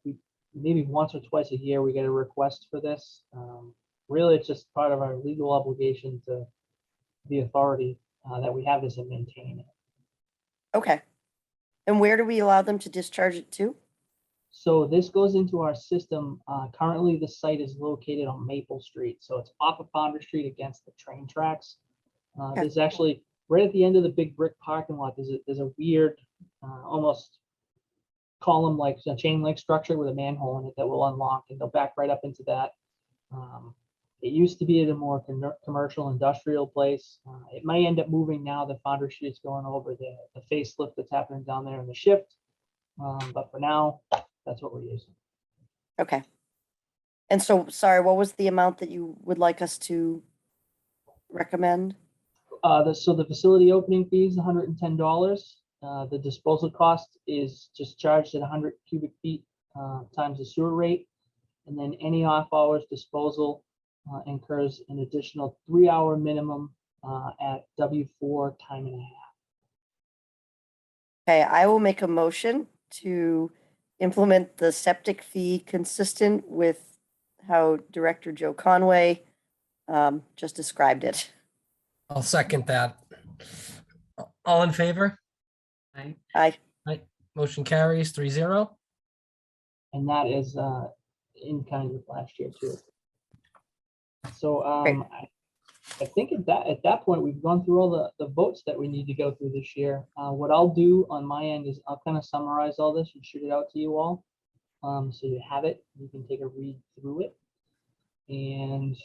Maybe once or twice a year we get a request for this. Really, it's just part of our legal obligation to the authority that we have this and maintain it. okay. And where do we allow them to discharge it to? So this goes into our system. Currently, the site is located on Maple Street, so it's off of Founder Street against the train tracks. Okay. There's actually right at the end of the big brick parking lot. There's a weird, almost column like a chain link structure with a manhole in it that will unlock and go back right up into that. It used to be at a more commercial industrial place. It may end up moving now that Founder Street's going over the facelift that's happening down there in the shift. But for now, that's what we're using. Okay. And so, sorry, what was the amount that you would like us to recommend? So the facility opening fee is $110. The disposal cost is just charged at 100 cubic feet times the sewer rate. And then any off hours disposal incurs an additional 3-hour minimum at W4 time and a half. Okay, I will make a motion to implement the septic fee consistent with how Director Joe Conway just described it. I'll second that. All in favor? I, Aye. Motion carries 3-0. And that is in kind with last year too. So Great. I think at that point we've gone through all the votes that we need to go through this year. What I'll do on my end is I'll kind of summarize all this and shoot it out to you all, so you have it. You can take a read through it. And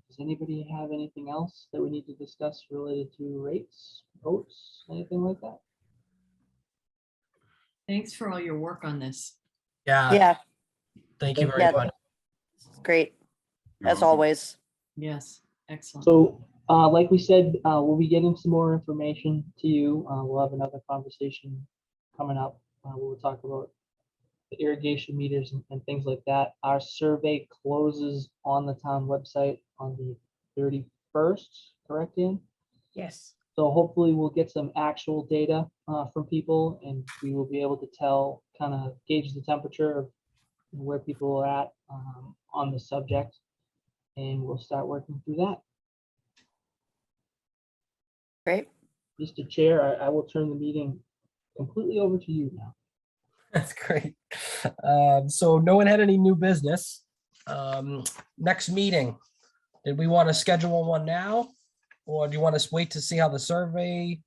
does anybody have anything else that we need to discuss related to rates, votes, anything like that? thanks for all your work on this. Yeah, Thank you very Yeah. much. great, You're as welcome. always. Yes, excellent. So, like we said, we'll be getting some more information to you. We'll have another conversation coming up. We'll talk about the irrigation meters and things like that. Our survey closes on the town website on the 31st, correct, Ian? Yes. So hopefully we'll get some actual data from people and we will be able to tell, kind of gauge the temperature of where people are at on the subject. And we'll start working through that. Great. Mr. Chair, I will turn the meeting completely over to you now. That's great. So no one had any new business. Next meeting, did we want to schedule one now? Or do you want to wait to see how the survey,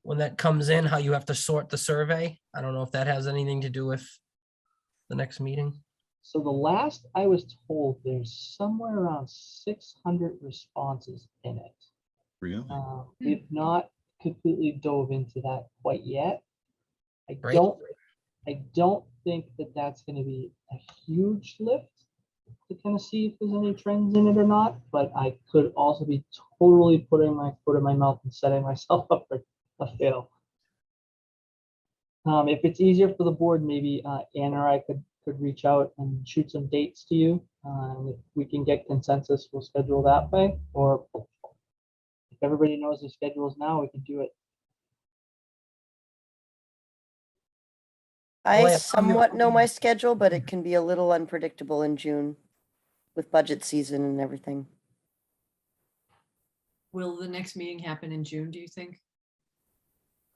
when that comes in, how you have to sort the survey? I don't know if that has anything to do with the next meeting. So the last I was told, there's somewhere around 600 responses in it. Really? We've not completely dove into that quite yet. I Great. don't think that that's going to be a huge lift to kind of see if there's any trends in it or not, but I could also be totally putting my foot in my mouth and setting myself up for a fail. If it's easier for the board, maybe Ann or I could reach out and shoot some dates to you. If we can get consensus, we'll schedule that way. Or if everybody knows their schedules now, we can do it. I Well, somewhat know my schedule, but it can be a little unpredictable in June with budget season and everything. Will the next meeting happen in June, do you think?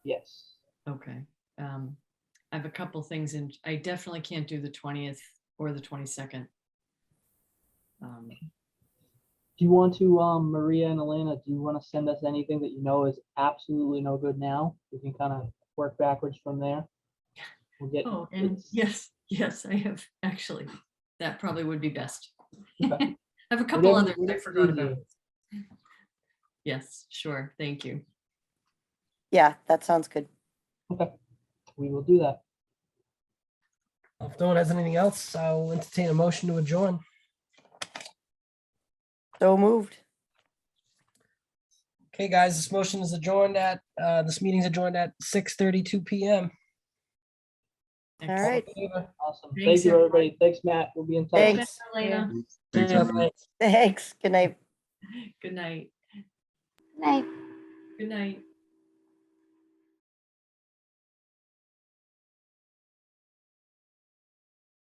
Yes. Okay. I have a couple things and I definitely can't do the 20th or the 22nd. Do you want to, Maria and Elena, do you want to send us anything that you know is absolutely no good now? We can kind of work backwards from there. We'll get. Oh, and yes, I have actually. That probably would be best. Okay. I have a couple Whatever- others I whatever's forgot easier. about. Yes, sure. Thank you. Yeah, that sounds good. Okay, we will do that. If no one has anything else, I'll entertain a motion to adjourn. So moved. Okay, guys, this motion is adjourned at, this meeting's adjourned at 6:32 PM. All right. Awesome. Thanks, Thank you, everybody. everybody. Thanks, Matt. We'll be in touch. Thanks. Elena. Thanks, everyone. Thanks. Good night. Good night. Night. Good night.